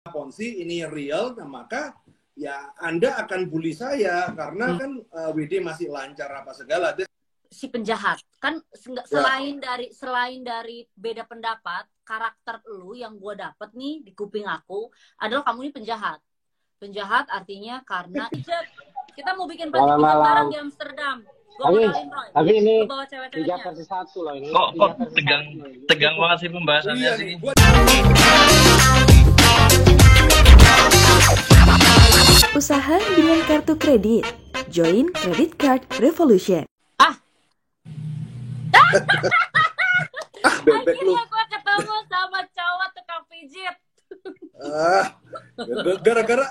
Ponzi ini real, nah maka ya Anda akan bully saya karena kan WD masih lancar apa segala. Si penjahat kan selain dari beda pendapat, karakter lu yang gue dapet nih di kuping aku adalah kamu ini penjahat. Penjahat artinya karena kita mau bikin pijat bareng di Amsterdam. Tapi ini 3/1 loh ini. Kok tegang banget sih pembahasannya sih. Usaha dengan kartu kredit. Join Credit Card Revolution. Akhirnya gue ketemu sama cowok tukang pijit. Gara-gara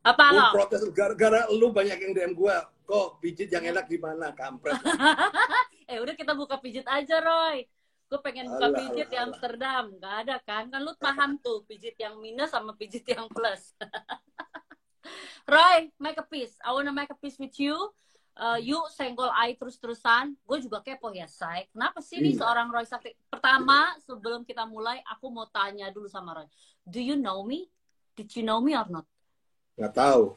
apa lo? Protes gara-gara lu banyak yang DM gue. Kok pijit yang enak di mana, kampret? Udah kita buka pijit aja, Roy. Gue pengen buka pijit di Amsterdam. Gak ada kan? Kan lu paham tuh pijit yang minus sama pijit yang plus. Roy, make a peace. I wanna make a peace with you. You senggol I terus-terusan. Gue juga kepo ya, Say. Kenapa sih nih seorang Roy Sakti? Pertama, sebelum kita mulai, aku mau tanya dulu sama Roy. Do you know me? Did you know me or not? Nggak tahu.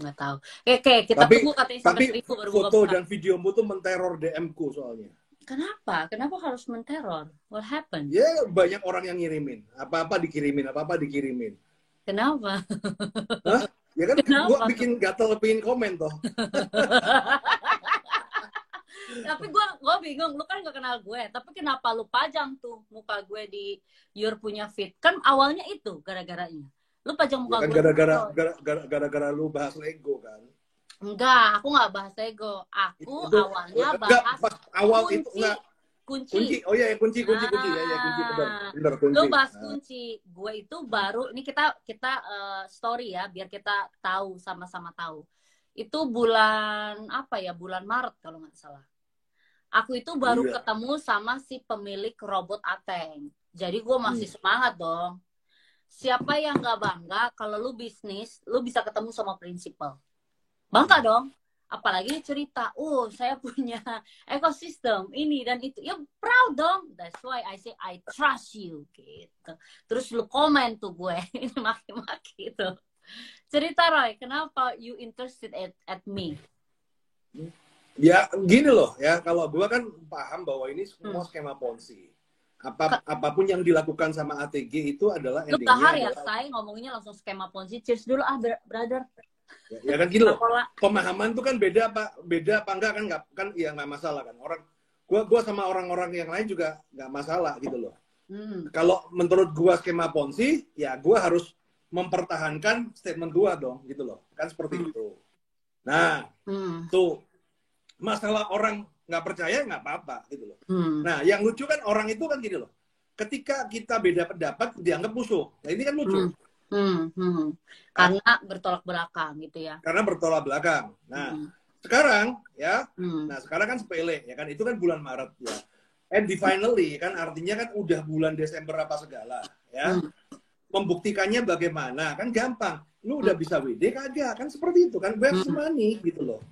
Nggak tahu. Oke, kita tunggu katanya sampai 1000 baru buka. Foto dan videomu tuh menteror DM-ku soalnya. Kenapa? Kenapa harus menteror? What happened? Ya, banyak orang yang ngirimin. Apa-apa dikirimin. Kenapa? Hah? Ya kan gue bikin gatel pengen komen toh. Tapi gue bingung, lu kan gak kenal gue. Tapi kenapa lu pajang tuh muka gue di your punya feed? Kan awalnya itu gara-garanya. Lu pajang muka ya kan gue. gara-gara lu bahas Lego kan? Enggak, aku nggak bahas Lego. Aku awalnya bahas kunci. Oh iya, kunci. Ya, kunci benar kunci. Lu bahas kunci. Gue itu baru ini kita story ya, biar kita tahu sama-sama tahu. Itu bulan apa ya? Bulan Maret kalau nggak salah. Aku itu baru ketemu sama si pemilik robot Ateng. Jadi gue masih semangat dong. Siapa yang nggak bangga kalau lu bisnis, lu bisa ketemu sama prinsipal. Bangga dong. Apalagi cerita, saya punya ekosistem ini dan itu. Ya proud dong. That's why I say I trust you gitu. Terus lu komen tuh gue, ini maki-maki tuh. Cerita Roy, kenapa you interested at me? Ya gini loh ya, kalau gue kan paham bahwa ini semua skema Ponzi. Apapun yang dilakukan sama ATG itu adalah endingnya. Lu bahar ya, saya ngomonginnya langsung skema Ponzi. Cheers dulu brother. Ya kan gitu loh. Pemahaman tuh kan beda apa enggak kan ya nggak masalah kan. Gua sama orang-orang yang lain juga nggak masalah gitu loh. Kalau menurut gua skema Ponzi, ya gua harus mempertahankan statement gua dong gitu loh. Kan seperti itu. Nah, tuh masalah orang nggak percaya nggak apa-apa gitu loh. Nah, yang lucu kan orang itu kan gini loh. Ketika kita beda pendapat dianggap musuh. Nah, ini kan lucu. Karena bertolak belakang gitu ya. Karena bertolak belakang. Nah, sekarang ya. Nah, sekarang kan sepele ya kan, itu kan bulan Maret ya. And finally kan artinya kan udah bulan Desember apa segala ya. Membuktikannya bagaimana? Kan gampang. Lu udah bisa WD kagak? Kan seperti itu kan, where's the money gitu loh.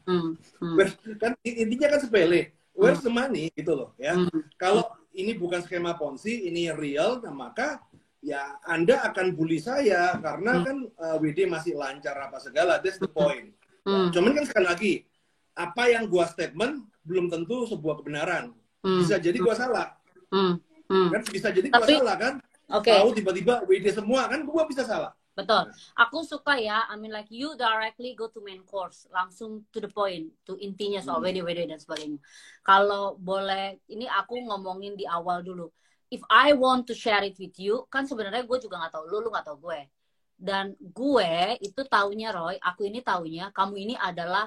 Kan intinya kan sepele. Where's the money gitu loh ya. Kalau ini bukan skema Ponzi, ini real, nah maka ya Anda akan bully saya karena kan WD masih lancar apa segala. That's the point. Cuman kan sekali lagi, apa yang gua statement belum tentu sebuah kebenaran. Bisa jadi gua salah. Kan bisa jadi gua salah kan. Tahu tiba-tiba WD semua kan gua bisa salah. Betul. Aku suka ya, I mean like you directly go to main course, langsung to the point, to intinya soal WD dan sebagainya. Kalau boleh, ini aku ngomongin di awal dulu. If I want to share it with you, kan sebenarnya gue juga nggak tahu lu nggak tahu gue. Dan gue itu taunya Roy, aku ini taunya kamu ini adalah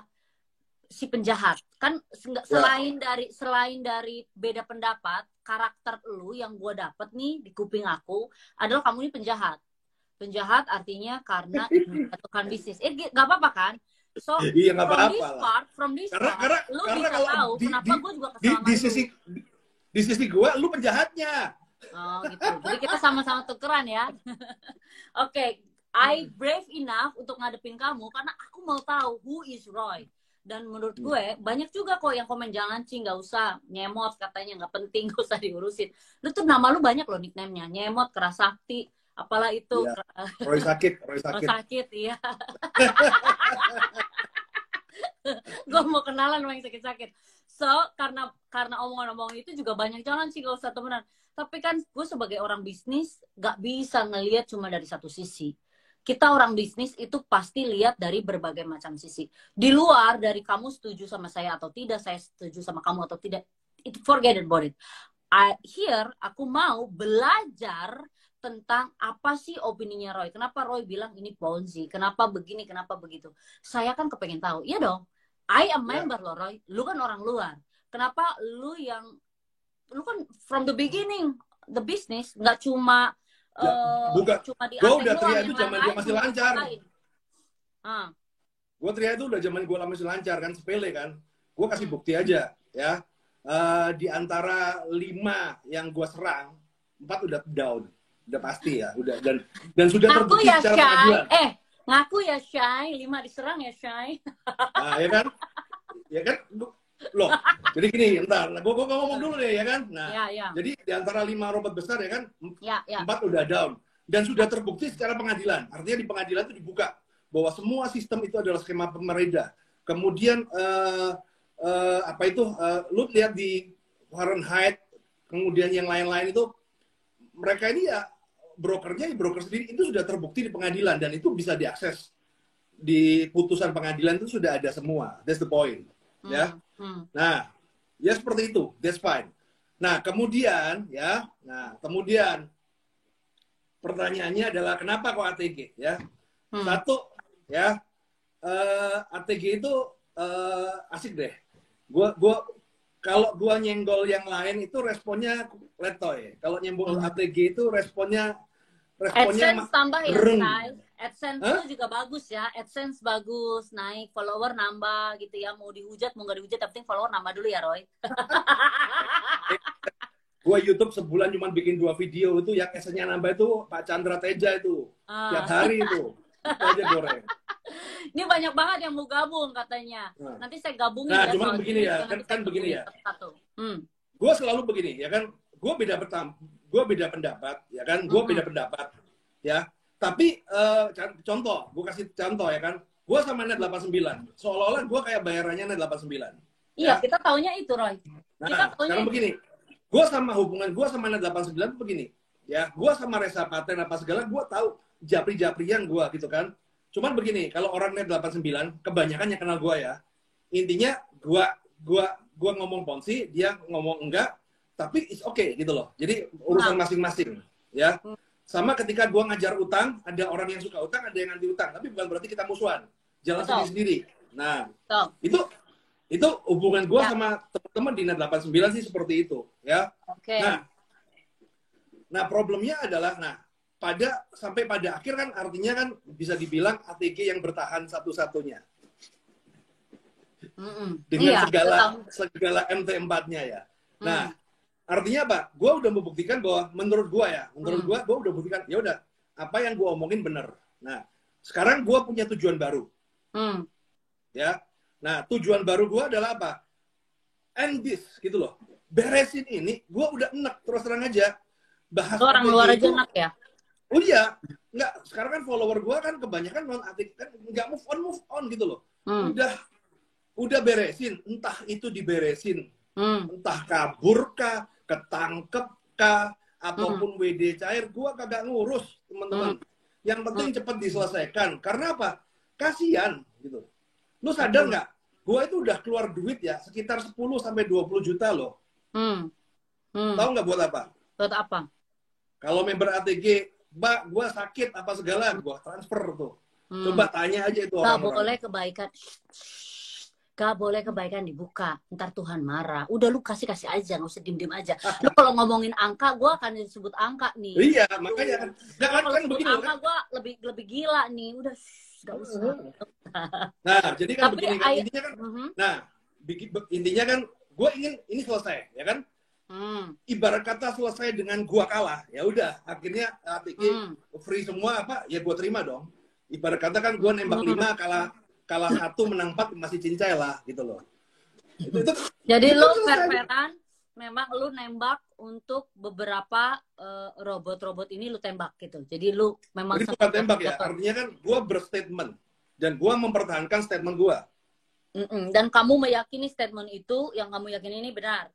si penjahat. Kan selain dari beda pendapat, karakter lu yang gue dapet nih di kuping aku adalah kamu ini penjahat. Penjahat artinya karena menjatuhkan bisnis. Gak apa-apa kan? So, iya, gak apa-apa from this part, lu bisa tahu kenapa gue juga kesal di sisi gue, lu penjahatnya. Oh gitu. Jadi kita sama-sama tukeran ya. Oke, I brave enough untuk ngadepin kamu karena aku mau tahu who is Roy. Dan menurut gue banyak juga kok yang komen jangan Ci, nggak usah nyemot katanya nggak penting, gak usah diurusin. Lu tuh nama lu banyak loh nickname-nya, nyemot, keras sakti, Apalah itu. Iya. Roy sakit. Roy sakit, iya. Gue mau kenalan sama yang sakit-sakit. So, karena omongan-omongan itu juga banyak jalan sih gak usah temenan. Tapi kan gue sebagai orang bisnis gak bisa ngelihat cuma dari satu sisi. Kita orang bisnis itu pasti lihat dari berbagai macam sisi. Di luar dari kamu setuju sama saya atau tidak, saya setuju sama kamu atau tidak, forget about it. Here aku mau belajar tentang apa sih opininya Roy. Kenapa Roy bilang ini Ponzi? Kenapa begini? Kenapa begitu? Saya kan kepengen tahu. Iya dong. I am member loh Roy. Lu kan orang luar. Kenapa lu kan from the beginning the business nggak cuma bukan. Cuma di gue udah teriak itu zaman gue masih lancar. Gue teriak itu udah zaman gue masih lancar kan, sepele kan. Gue kasih bukti aja ya. Di antara 5 yang gue serang, 4 udah down. Udah pasti ya, udah dan sudah terbukti ya, secara pengadilan. Ngaku ya Shay, 5 diserang ya Shay. Nah, ya kan? Ya kan? Loh, jadi gini, ntar, gue ngomong dulu deh, ya kan? Nah, ya. jadi di antara 5 robot besar, ya kan? Ya. 4 udah down. Dan sudah terbukti secara pengadilan. Artinya di pengadilan itu dibuka bahwa semua sistem itu adalah skema pemerintah. Kemudian, lu lihat di Fahrenheit, kemudian yang lain-lain itu, mereka ini ya, broker sendiri, itu sudah terbukti di pengadilan. Dan itu bisa diakses. Di putusan pengadilan itu sudah ada semua. That's the point. Ya. Nah, ya seperti itu, that's fine. Nah, kemudian pertanyaannya adalah kenapa kok ATG ya? Satu ya, ATG itu asik deh. Kalau gua nyenggol yang lain itu responnya letoy. Kalau nyenggol ATG itu responnya AdSense tambah ya, guys. AdSense itu juga bagus ya. AdSense bagus, naik, follower nambah gitu ya. Mau dihujat, mau nggak dihujat, tapi follower nambah dulu ya, Roy. Gua YouTube sebulan cuma bikin 2 video itu, yang esnya nambah itu Pak Chandra Teja itu. Tiap hari itu. Itu aja goreng. Ini banyak banget yang mau gabung katanya. Nanti saya gabungin ya. Nah, cuma begini ya, kan begini ya. Gue selalu begini, ya kan. Gue beda pendapat, ya kan. Gue beda pendapat, ya. Tapi contoh, gue kasih contoh ya kan. Gue sama Net 89. Seolah-olah gue kayak bayarannya Net 89. Iya, ya? Kita taunya itu, Roy. Nah, sekarang begini. Hubungan gue sama Net 89 itu begini. Ya, gue sama Reza Paten apa segala, gue tahu japri-japrian gue gitu kan. Cuman begini, kalau orang Net 89, kebanyakan yang kenal gue ya. Intinya gue ngomong Ponzi, dia ngomong enggak, tapi it's okay gitu loh. Jadi urusan masing-masing, ya. Sama ketika gue ngajar utang, ada orang yang suka utang, ada yang anti utang, tapi bukan berarti kita musuhan, jalan sendiri-sendiri. Nah, itu hubungan gue sama teman-teman di Net 89 sih seperti itu, ya. Okay. Nah, problemnya adalah, sampai pada akhir kan artinya kan bisa dibilang ATG yang bertahan satu-satunya. Dengan segala MT4-nya ya. Nah, artinya apa? Gue udah membuktikan bahwa menurut gue udah buktikan, ya udah, apa yang gue omongin bener. Nah, sekarang gue punya tujuan baru. Ya. Nah, tujuan baru gue adalah apa? End this, gitu loh. Beresin ini, gue udah enak, terus terang aja. Bahas orang luar aja enak ya? Oh iya, enggak. Sekarang kan follower gue kan kebanyakan non-aktif, kan nggak move on gitu loh. Udah beresin, entah itu diberesin, entah kabur kah, ketangkep kah, ataupun WD cair, gue kagak ngurus, teman-teman. Yang penting cepat diselesaikan. Karena apa? Kasian gitu. Lu sadar nggak? Gue itu udah keluar duit ya, sekitar 10-20 juta loh. Tahu nggak buat apa? Buat apa? Kalau member ATG, Mbak, gue sakit apa segala, gue transfer tuh. Coba tanya aja itu orang-orang. Gak boleh kebaikan dibuka. Ntar Tuhan marah. Udah lu kasih aja, nggak usah diem-diem aja. Lu kalau ngomongin angka, gue akan disebut angka nih. Iya, makanya kan. Kalau sebut angka, gue lebih gila nih. Udah, gak usah. Nah, jadi kan begini kan. Intinya kan, intinya kan, gue ingin ini selesai, ya kan? Ibarat kata selesai dengan gua kalah, ya udah akhirnya ATG free semua apa ya gua terima dong. Ibarat kata kan gua nembak 5 kalah 1 menang 4 masih cincai lah gitu loh. Itu jadi lo fair-fairan memang lu nembak untuk beberapa robot-robot ini lu tembak gitu. Jadi lu memang jadi bukan tembak ya, artinya kan gue berstatement dan gue mempertahankan statement gue. Dan kamu meyakini statement itu yang kamu yakini ini benar.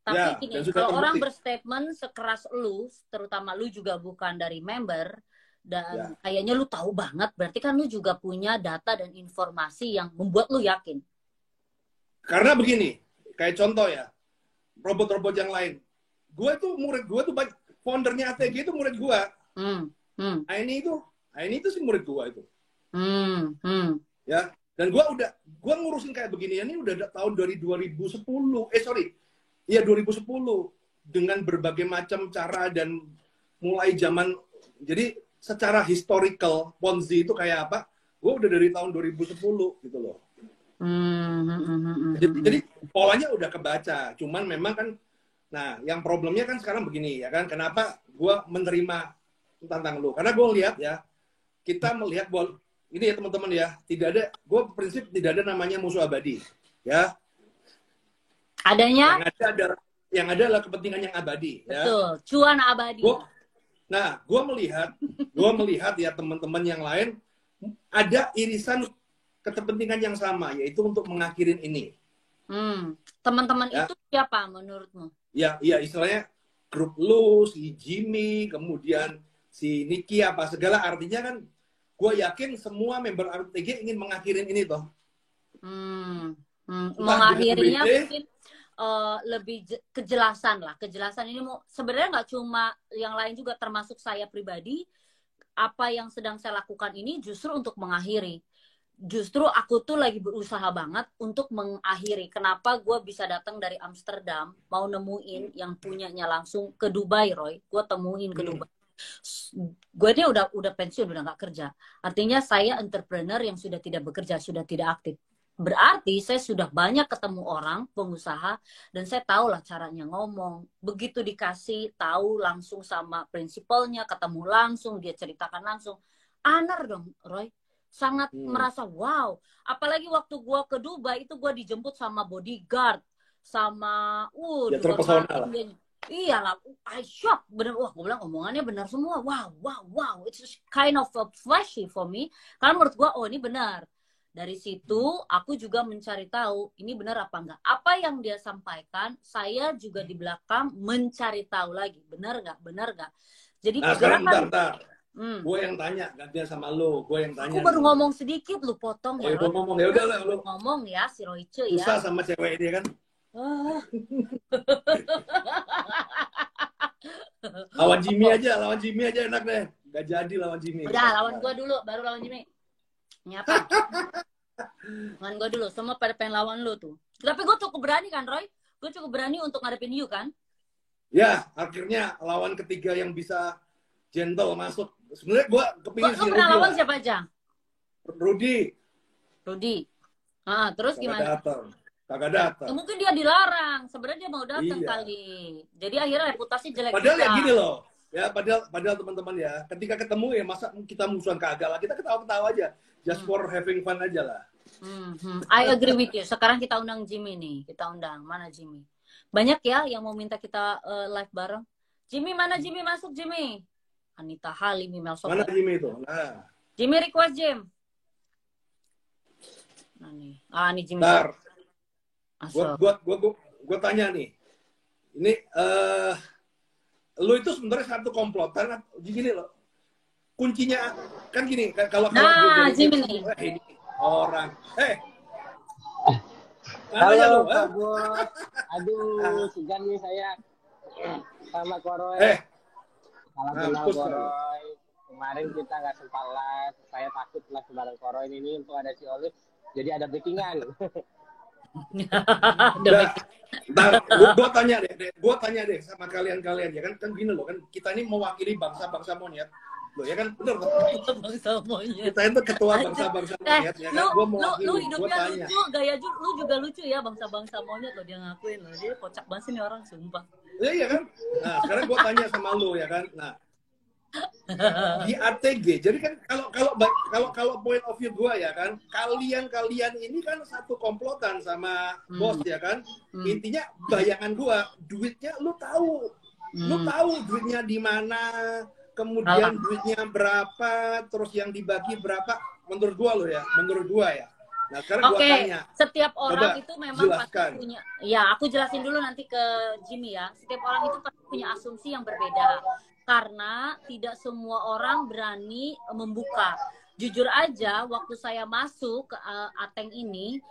Tapi Ya, gini, dan sudah kalau orang terbukti. berstatement sekeras lu, terutama lu juga bukan dari member, dan kayaknya lu tahu banget, berarti kan lu juga punya data dan informasi yang membuat lu yakin. Karena begini, kayak contoh ya, robot-robot yang lain. Gue tuh murid gue tuh foundernya ATG itu murid gue. Aini itu sih murid gue itu. Ya, dan gue ngurusin kayak begini ini udah tahun dari 2010. Iya 2010 dengan berbagai macam cara dan mulai zaman jadi secara historical Ponzi itu kayak apa? Gue udah dari tahun 2010 gitu loh. Jadi polanya udah kebaca. Cuman memang kan, nah yang problemnya kan sekarang begini ya kan? Kenapa gue menerima tantang lu? Karena gue lihat ya, kita melihat bahwa ini ya teman-teman ya, tidak ada, gue prinsip tidak ada namanya musuh abadi, ya. Adanya? Yang ada adalah kepentingan yang abadi. Betul, ya. Cuan abadi. Gue melihat ya teman-teman yang lain ada irisan kepentingan yang sama, yaitu untuk mengakhirin ini. Teman-teman ya. Itu siapa menurutmu? Ya istilahnya grup lu, si Jimmy, kemudian si Nicky apa segala, artinya kan gue yakin semua member RTG ingin mengakhirin ini toh. Mengakhirinya mungkin lebih kejelasan lah. Kejelasan ini mau sebenarnya nggak cuma yang lain juga termasuk saya pribadi. Apa yang sedang saya lakukan ini justru untuk mengakhiri. Justru aku tuh lagi berusaha banget untuk mengakhiri. Kenapa gue bisa datang dari Amsterdam mau nemuin yang punyanya langsung ke Dubai, Roy. Gue temuin ke Dubai. Gue ini udah pensiun, udah nggak kerja. Artinya saya entrepreneur yang sudah tidak bekerja, sudah tidak aktif. Berarti saya sudah banyak ketemu orang, pengusaha, dan saya tahu lah caranya ngomong. Begitu dikasih tahu langsung sama prinsipalnya, ketemu langsung, dia ceritakan langsung. Anar dong, Roy. Sangat merasa wow. Apalagi waktu gue ke Dubai, itu gue dijemput sama bodyguard. Sama, ya terpesona lah. Iya lah, I shock. Bener, wah gue bilang omongannya benar semua. Wow. It's kind of flashy for me. Karena menurut gue, oh ini benar. Dari situ aku juga mencari tahu ini benar apa enggak. Apa yang dia sampaikan, saya juga di belakang mencari tahu lagi. Benar nggak? Jadi sekarang bentar. Gue yang tanya, gantian sama lo. Gue yang tanya. Aku baru ngomong sedikit, lu potong ya. Gue ngomong, ya udah lah. Lu ngomong ya, si Royce ya. Susah sama cewek ini kan. Lawan Jimmy aja enak deh. Gak jadi lawan Jimmy. Udah, lawan gue dulu, baru lawan Jimmy. Nyapa? Lawan gue dulu, semua pada pengen lawan lu tuh. Tapi gue cukup berani kan, Roy? Gue cukup berani untuk ngadepin you kan? Ya, akhirnya lawan ketiga yang bisa gentle masuk. Sebenarnya gue kepingin si Rudy. Lu pernah lawan siapa aja? Rudy. Terus gimana? Kagak datang. Mungkin dia dilarang. Sebenarnya dia mau datang kali. Jadi akhirnya reputasi jelek. Padahal ya gini loh. Ya, padahal teman-teman ya, ketika ketemu ya masa kita musuhan kagak lah. Kita ketawa-ketawa aja. Just for having fun aja lah. I agree with you. Sekarang kita undang Jimmy nih. Kita undang. Mana Jimmy? Banyak ya yang mau minta kita live bareng. Jimmy, mana Jimmy? Masuk Jimmy. Anita Halim, Mel Sofia. Mana Jimmy itu? Nah. Jimmy request Jim. Nah nih. Nih Jimmy. Bentar. Gue tanya nih. Ini lu itu sebenarnya satu komplotan. Gini loh. Kuncinya kan gini, kalau Jimmy nih. Ini orang. Halo Pak Bos. Aduh, segan nih saya sama Koroy. Salam kenal Koroy. Kemarin kita nggak sempat live. Saya takut live bareng Koroy ini untuk ada si Olive. Jadi ada breakingan. Gue tanya deh sama kalian ya kan gini loh kan kita ini mewakili bangsa monyet loh ya kan bener bangsa monyet kita itu ketua bangsa monyet ya kan lu hidupnya lucu gaya lu juga lucu ya bangsa monyet loh dia ngakuin loh dia kocak banget sih nih orang sumpah iya kan nah sekarang gue tanya sama lu ya kan nah di ATG. Jadi kan kalau point of view gue ya kan, kalian ini kan satu komplotan sama bos ya kan. Intinya bayangan gue, duitnya lu tahu duitnya di mana, kemudian duitnya berapa, terus yang dibagi berapa. Menurut gue ya. Nah, sekarang gua tanya. Setiap orang itu memang jelaskan. pasti punya. Ya, aku jelasin dulu nanti ke Jimmy ya. Setiap orang itu pasti punya asumsi yang berbeda. Karena tidak semua orang berani membuka. Jujur aja, waktu saya masuk ke Ateng ini,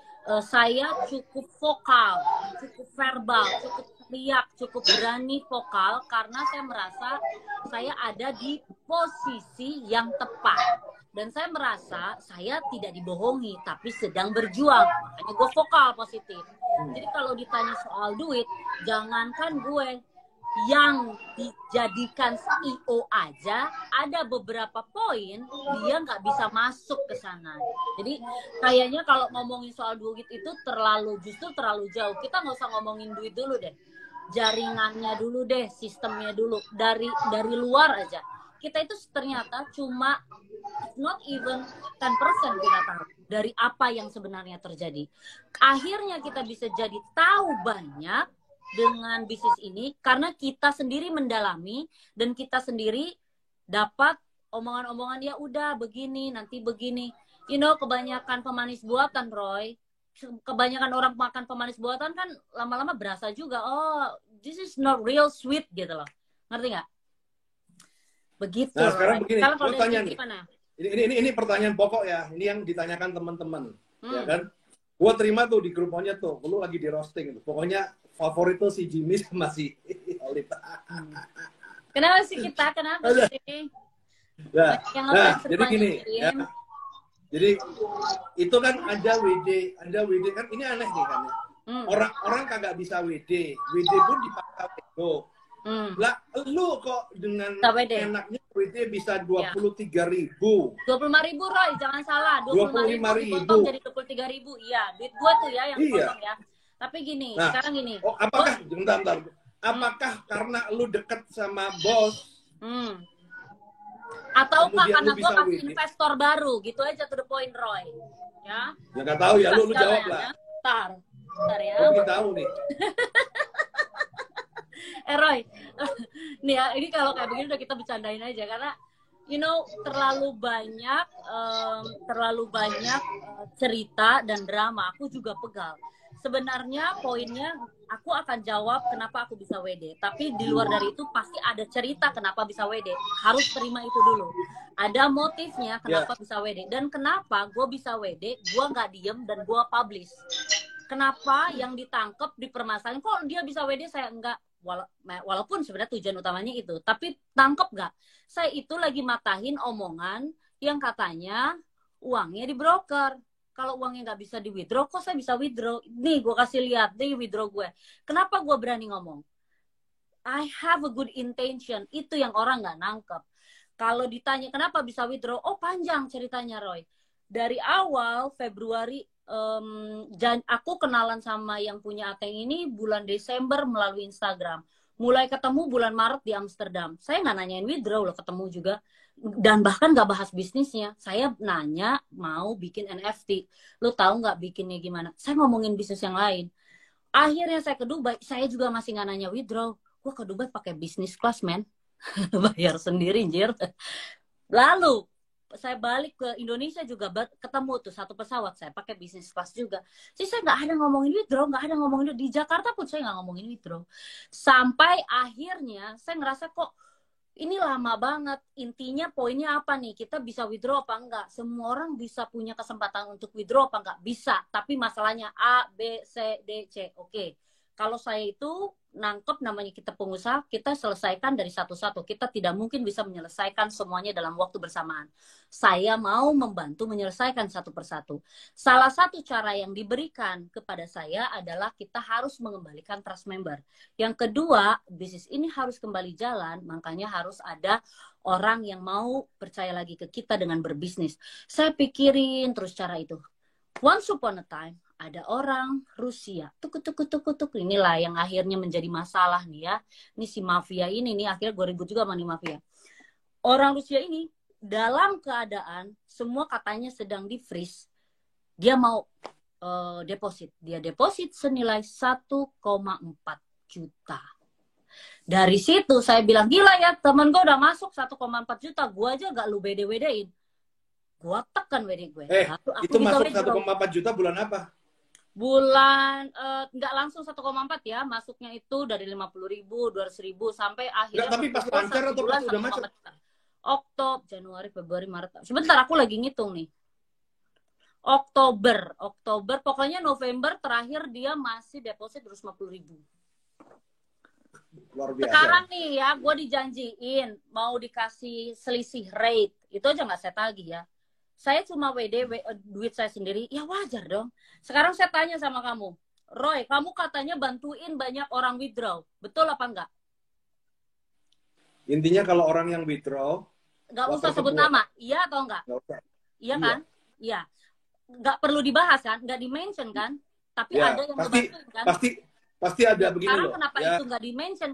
saya cukup vokal, cukup verbal, cukup teriak, cukup berani vokal. Karena saya merasa saya ada di posisi yang tepat. Dan saya merasa saya tidak dibohongi, tapi sedang berjuang. Makanya gue vokal positif. Jadi kalau ditanya soal duit, jangankan gue yang dijadikan CEO aja, ada beberapa poin dia nggak bisa masuk ke sana. Jadi kayaknya kalau ngomongin soal duit itu justru terlalu jauh. Kita nggak usah ngomongin duit dulu deh. Jaringannya dulu deh, sistemnya dulu. Dari luar aja. Kita itu ternyata cuma not even 10% kita tahu dari apa yang sebenarnya terjadi. Akhirnya kita bisa jadi tahu banyak dengan bisnis ini karena kita sendiri mendalami dan kita sendiri dapat omongan-omongan ya udah begini, nanti begini. You know, kebanyakan pemanis buatan, Roy. Kebanyakan orang makan pemanis buatan kan lama-lama berasa juga, oh, this is not real sweet gitu loh. Ngerti nggak? Begitu. Nah, sekarang begini, gue tanya nih. Ini pertanyaan pokok ya. Ini yang ditanyakan teman-teman, ya kan? Gue terima tuh di grupnya tuh, lu lagi di roasting. Pokoknya favorit tuh si Jimmy sama si Olive. Kenapa sih kita? Kenapa sih? Nah, jadi gini. Ya. Jadi itu kan ada WD kan ini aneh nih kan. Orang kagak bisa WD pun dipaksa Wego. Lah, lu kok dengan enaknya WD bisa 23.000. 25.000, Roy, jangan salah. 25.000 jadi 23.000. Iya, duit gue tuh ya yang potong ya. Tapi gini, sekarang gini. Oh, apakah bentar. Apakah karena lu deket sama bos? Atau karena gue kasih investor baru, gitu aja to the point, Roy. Ya. Ya nggak tahu ya, lu jawab lah. Ntar ya. Gue tahu nih. Roy, nih ya, ini kalau kayak begini udah kita bercandain aja karena you know terlalu banyak cerita dan drama. Aku juga pegal. Sebenarnya poinnya aku akan jawab kenapa aku bisa WD, tapi di luar dari itu pasti ada cerita kenapa bisa WD. Harus terima itu dulu. Ada motifnya kenapa bisa WD dan kenapa gue bisa WD, gue nggak diem dan gue publish. Kenapa yang ditangkap dipermasalahin kok dia bisa WD saya enggak? Walaupun sebenarnya tujuan utamanya itu, tapi tangkep nggak? Saya itu lagi matahin omongan yang katanya uangnya di broker. Kalau uangnya nggak bisa di withdraw, kok saya bisa withdraw? Nih gue kasih lihat, nih withdraw gue. Kenapa gue berani ngomong? I have a good intention. Itu yang orang nggak nangkep. Kalau ditanya kenapa bisa withdraw, oh panjang ceritanya Roy. Dari awal Februari. Aku kenalan sama yang punya Ateng ini bulan Desember melalui Instagram. Mulai ketemu bulan Maret di Amsterdam. Saya nggak nanyain withdraw loh, ketemu juga. Dan bahkan nggak bahas bisnisnya. Saya nanya mau bikin NFT. Lo tahu nggak bikinnya gimana? Saya ngomongin bisnis yang lain. Akhirnya saya ke Dubai. Saya juga masih nggak nanya withdraw. Gue ke Dubai pakai bisnis class, man. Bayar sendiri, anjir. Lalu saya balik ke Indonesia juga ketemu tuh satu pesawat saya pakai bisnis class juga. Jadi saya nggak ada ngomongin withdraw, nggak ada ngomongin di Jakarta pun saya nggak ngomongin withdraw. Sampai akhirnya saya ngerasa kok ini lama banget. Intinya poinnya apa nih? Kita bisa withdraw apa enggak? Semua orang bisa punya kesempatan untuk withdraw apa enggak? Bisa. Tapi masalahnya A, B, C, D, C. Oke. Kalau saya itu nangkep namanya kita pengusaha, kita selesaikan dari satu-satu. Kita tidak mungkin bisa menyelesaikan semuanya dalam waktu bersamaan. Saya mau membantu menyelesaikan satu persatu. Salah satu cara yang diberikan kepada saya adalah kita harus mengembalikan trust member. Yang kedua, bisnis ini harus kembali jalan, makanya harus ada orang yang mau percaya lagi ke kita dengan berbisnis. Saya pikirin terus cara itu. Once upon a time, ada orang Rusia, tuk. Inilah yang akhirnya menjadi masalah nih ya. Ini si mafia ini nih, akhirnya gue ribut juga sama nih mafia. orang Rusia ini dalam keadaan semua katanya sedang di freeze, dia mau deposit. Dia deposit senilai 1,4 juta. Dari situ saya bilang, gila ya, temen gue udah masuk 1,4 juta, gue aja gak lu WD-WD-in. Gue tekan WD gue. Aku itu masuk 1,4 juta bulan apa? Bulan, nggak langsung 1,4 ya, masuknya itu dari 50.000, 200.000, sampai akhirnya. Nggak, tapi pas lancar atau pas udah macet? Oktober, Januari, Februari, Maret. Sebentar, aku lagi ngitung nih. Oktober, pokoknya November terakhir dia masih deposit 250.000. Luar biasa. Sekarang nih ya, gue dijanjiin mau dikasih selisih rate, itu aja nggak saya tagih ya. Saya cuma duit saya sendiri, ya wajar dong. Sekarang saya tanya sama kamu, Roy, kamu katanya bantuin banyak orang withdraw, betul apa enggak? Intinya kalau orang yang withdraw, nggak usah sebut nama, iya atau enggak? Nggak usah. Iya kan? Iya. Nggak perlu dibahas kan? Nggak di-mention kan? Tapi ya, ada yang membantu kan? Pasti ada begini sekarang loh. Kenapa ya. itu nggak di-mention?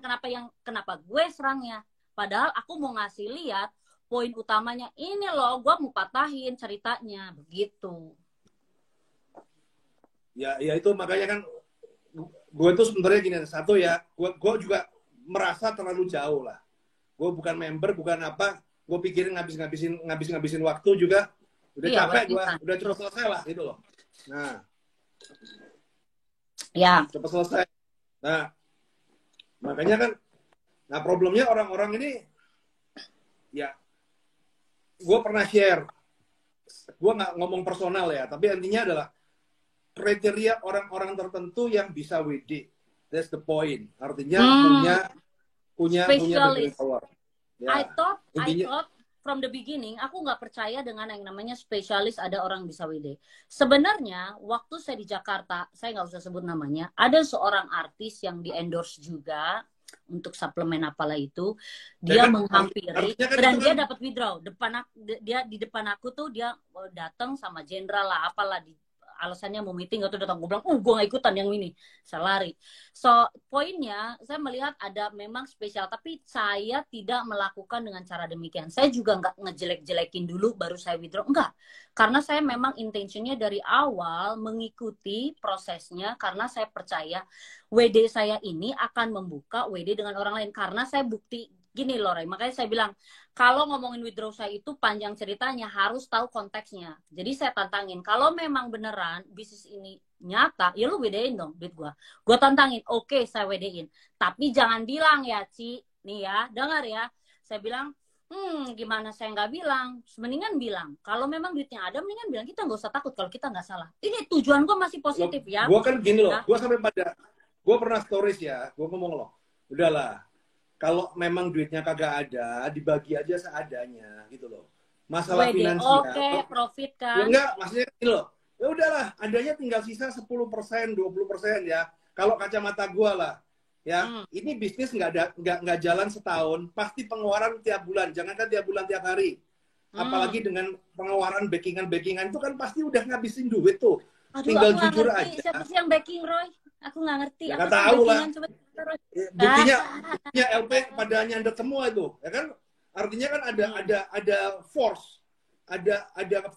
Kenapa gue serangnya? Padahal aku mau ngasih lihat poin utamanya, ini loh, gue mau patahin ceritanya, begitu. Ya itu makanya kan gue tuh sebenarnya gini, satu ya, gue juga merasa terlalu jauh lah. Gue bukan member, bukan apa, gue pikirin ngabisin waktu juga, udah capek gue, udah cepet selesai lah gitu loh. Nah, ya cepet selesai. Nah, makanya kan, nah problemnya orang-orang ini, ya, gue pernah share, gue nggak ngomong personal ya, tapi intinya adalah kriteria orang-orang tertentu yang bisa WD. That's the point. Artinya punya power. Ya. I thought from the beginning, aku nggak percaya dengan yang namanya spesialis ada orang bisa WD. Sebenarnya, waktu saya di Jakarta, saya nggak usah sebut namanya, ada seorang artis yang di-endorse juga untuk suplemen apalah itu, dia menghampiri dan dia dapat withdraw. Dia di depan aku tuh dia datang sama jenderal lah, apalah alasannya mau meeting atau datang, gue bilang, gue gak ikutan yang ini, saya lari. So, poinnya, saya melihat ada memang spesial, tapi saya tidak melakukan dengan cara demikian. Saya juga nggak ngejelek-jelekin dulu, baru saya withdraw. Enggak, karena saya memang intentionnya dari awal mengikuti prosesnya, karena saya percaya WD saya ini akan membuka WD dengan orang lain, karena saya bukti, gini loh Ray, makanya saya bilang, kalau ngomongin withdraw saya itu panjang ceritanya, harus tahu konteksnya. Jadi saya tantangin, kalau memang beneran bisnis ini nyata, ya lu WD-in dong duit gua. Gua tantangin, oke, saya WD-in. Tapi jangan bilang ya, Ci. Nih ya, dengar ya. Saya bilang, gimana saya nggak bilang? Mendingan bilang. Kalau memang duitnya ada, mendingan bilang. Kita nggak usah takut kalau kita nggak salah. Ini tujuan gua masih positif ya. Gua kan gini loh, gua sampai pada, gua pernah stories ya, gua ngomong loh, udahlah. Kalau memang duitnya kagak ada, dibagi aja seadanya gitu loh. Masalah finansial. Oke, profit kan. Ya enggak, maksudnya gitu loh. Ya udahlah, adanya tinggal sisa 10%, 20% ya. Kalau kacamata gua lah. Ya, ini bisnis nggak jalan setahun, pasti pengeluaran tiap bulan. Jangankan tiap bulan, tiap hari. Apalagi dengan pengeluaran backingan itu kan pasti udah ngabisin duit tuh. Aduh, tinggal jujur aja. Siapa sih yang backing, Roy? Aku nggak ngerti. Ya, nggak tahu lah. Buktinya LP pada nyandet semua itu, ya kan? Artinya kan ada force, ada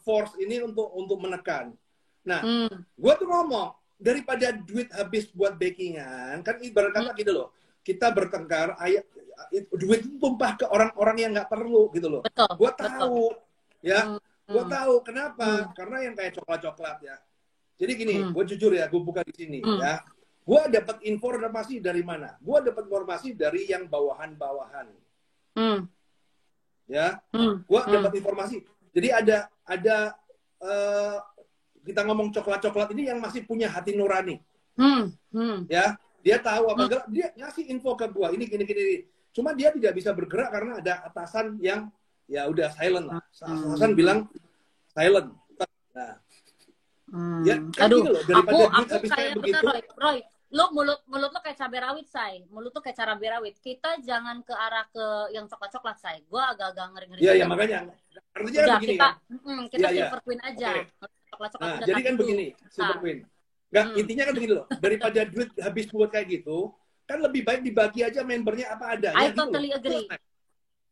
force ini untuk menekan. Nah, gue tuh ngomong daripada duit habis buat backingan, kan ibarat kata gitu loh. Kita bertengkar, duit itu tumpah ke orang-orang yang nggak perlu gitu loh. Gue tahu, ya, gue tahu kenapa? Karena yang kayak coklat ya. Jadi gini, gue jujur ya, gue buka di sini ya. Gue dapat informasi dari mana? Gue dapat informasi dari yang bawahan-bawahan. Ya, gue dapat informasi. Jadi ada kita ngomong coklat-coklat ini yang masih punya hati nurani. Ya, dia tahu apa enggak, dia ngasih info ke gue. Ini gini. Cuma dia tidak bisa bergerak karena ada atasan yang ya udah silent lah. Atasan bilang silent. Nah, ya, kan aduh, gitu loh, daripada aku kayak begitu. Roy, lu mulut lo kayak cabai rawit, say. Mulut tuh kayak cabai rawit. Kita jangan ke arah ke yang coklat-coklat, say. Gua agak-agak ngeri-ngeri. Iya, makanya. Artinya udah, begini kita, kan. Kita Silver Queen aja. Coklat-coklat nah, jadi kan begini, Silver Queen. Nggak, intinya kan begini loh. Daripada duit habis buat kayak gitu, kan lebih baik dibagi aja membernya apa adanya. I totally agree.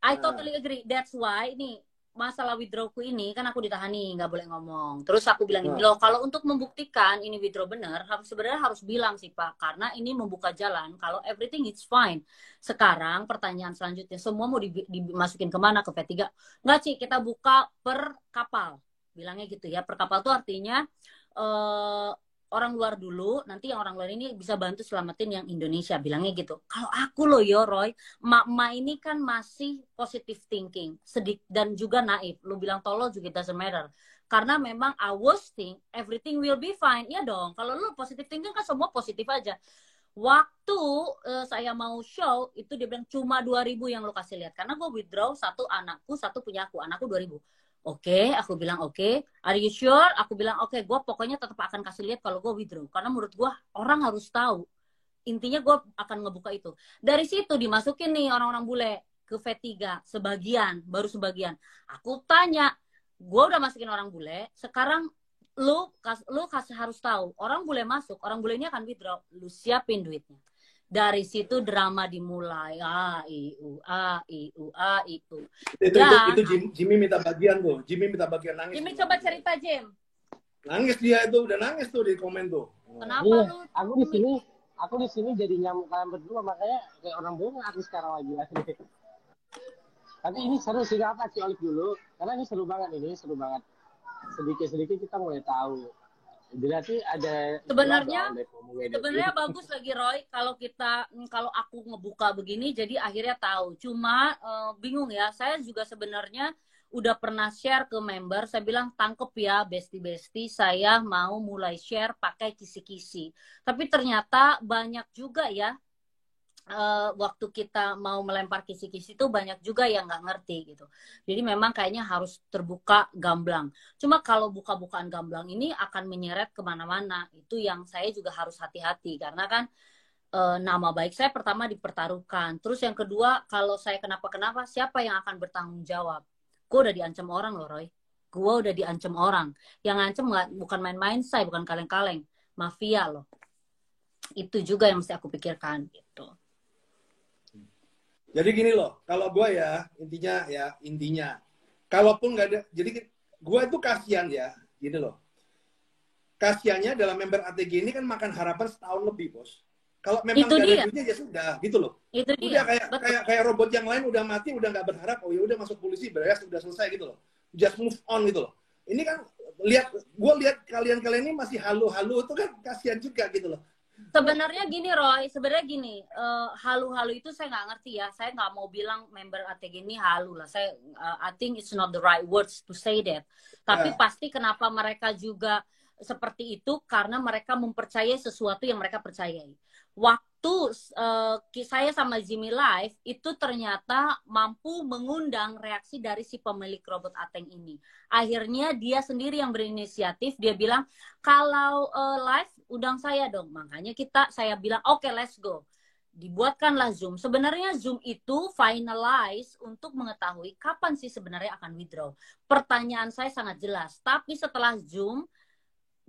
I totally agree. That's why nih masalah withdrawku ini kan aku ditahani, nggak boleh ngomong. Terus aku bilang loh, kalau untuk membuktikan ini withdraw bener, sebenarnya harus bilang sih Pak, karena ini membuka jalan kalau everything is fine. Sekarang pertanyaan selanjutnya, semua mau dimasukin kemana, ke P3? Nggak sih, kita buka per kapal. Bilangnya gitu ya, per kapal tuh artinya orang luar dulu, nanti yang orang luar ini bisa bantu selamatin yang Indonesia, bilangnya gitu. Kalau aku loh yo Roy, emak-emak ini kan masih positive thinking, sedikit dan juga naif. Lu bilang tolol juga doesn't matter. Karena memang I was think everything will be fine. Ya dong, kalau lu positive thinking kan semua positif aja. Waktu saya mau show, itu dia bilang cuma 2.000 yang lu kasih lihat. Karena gue withdraw satu anakku, satu punya aku. Anakku 2.000. Oke, aku bilang oke. Are you sure? Aku bilang oke, gue pokoknya tetap akan kasih lihat kalau gue withdraw. Karena menurut gue orang harus tahu. Intinya gue akan ngebuka itu. Dari situ dimasukin nih orang-orang bule ke V3. Sebagian, baru sebagian. Aku tanya, gue udah masukin orang bule. Sekarang lu kasih harus tahu. Orang bule masuk, orang bule ini akan withdraw. Lu siapin duitnya. Dari situ drama dimulai. Itu Jimmy minta bagian tuh. Jimmy minta bagian, nangis. Jimmy coba cerita, Jim. Nangis dia itu, udah nangis tuh di komen tuh. Kenapa lu? Aku di sini jadi nyamuk kalian berdua, makanya kayak orang bohong aku sekarang lagi. Tapi ini seru sih, apa sih Olive dulu? Karena ini seru banget, Sedikit-sedikit kita mulai tahu. Berarti ada sebenarnya bagus lagi Roy kalau aku ngebuka begini jadi akhirnya tahu. Cuma bingung ya, saya juga sebenarnya udah pernah share ke member, saya bilang tangkep ya besti-besti, saya mau mulai share pakai kisi-kisi. Tapi ternyata banyak juga ya waktu kita mau melempar kisi-kisi itu banyak juga yang nggak ngerti gitu. Jadi memang kayaknya harus terbuka gamblang. Cuma kalau buka-bukaan gamblang ini akan menyeret kemana-mana. Itu yang saya juga harus hati-hati. Karena kan nama baik saya pertama dipertaruhkan. Terus yang kedua, kalau saya kenapa-kenapa, siapa yang akan bertanggung jawab? Gue udah diancam orang loh Roy. Gue udah diancam orang. Yang ngancam bukan main-main saya, bukan kaleng-kaleng. Mafia loh. Itu juga yang mesti aku pikirkan gitu. Jadi gini loh, kalau gue ya intinya, kalaupun nggak ada, jadi gue itu kasihan ya, gini loh. Kasiannya dalam member ATG ini kan makan harapan setahun lebih bos. Kalau memang nggak ada duitnya ya sudah, gitu loh. Itu udah kayak robot yang lain udah mati, udah nggak berharap, oh ya udah masuk polisi, beres, udah selesai gitu loh. Just move on gitu loh. Ini kan gue lihat kalian ini masih halu-halu itu kan kasihan juga gitu loh. Sebenarnya gini Roy, halu-halu itu saya nggak ngerti ya. Saya nggak mau bilang member ATG ini halu lah. I think it's not the right words to say that. Tapi pasti kenapa mereka juga seperti itu karena mereka mempercayai sesuatu yang mereka percayai. Waktu saya sama Jimmy live itu ternyata mampu mengundang reaksi dari si pemilik robot Ateng ini. Akhirnya dia sendiri yang berinisiatif, dia bilang kalau live undang saya dong. Makanya saya bilang oke, let's go. Dibuatkanlah Zoom. Sebenarnya Zoom itu finalize untuk mengetahui kapan sih sebenarnya akan withdraw. Pertanyaan saya sangat jelas. Tapi setelah Zoom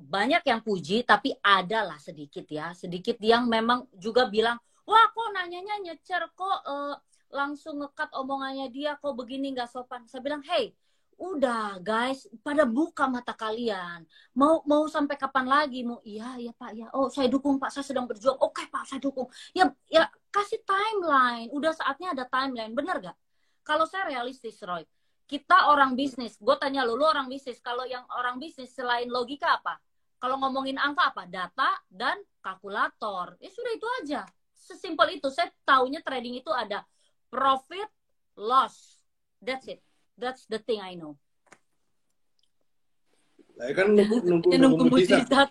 banyak yang puji, tapi adalah sedikit yang memang juga bilang, wah kok nanyanya nyecer, kok langsung ngekat omongannya dia, kok begini nggak sopan. Saya bilang, hey, udah guys, pada buka mata kalian. Mau sampai kapan lagi? Iya Pak, ya. Oh saya dukung Pak, saya sedang berjuang. Oke Pak, saya dukung. Ya kasih timeline. Udah saatnya ada timeline, bener gak? Kalau saya realistis Roy, kita orang bisnis. Gue tanya lu orang bisnis. Kalau yang orang bisnis selain logika apa? Kalau ngomongin angka apa? Data dan kalkulator. Ya sudah itu aja. Sesimpel itu. Saya taunya trading itu ada profit, loss. That's it. That's the thing I know. Lah kan nunggu mujizat.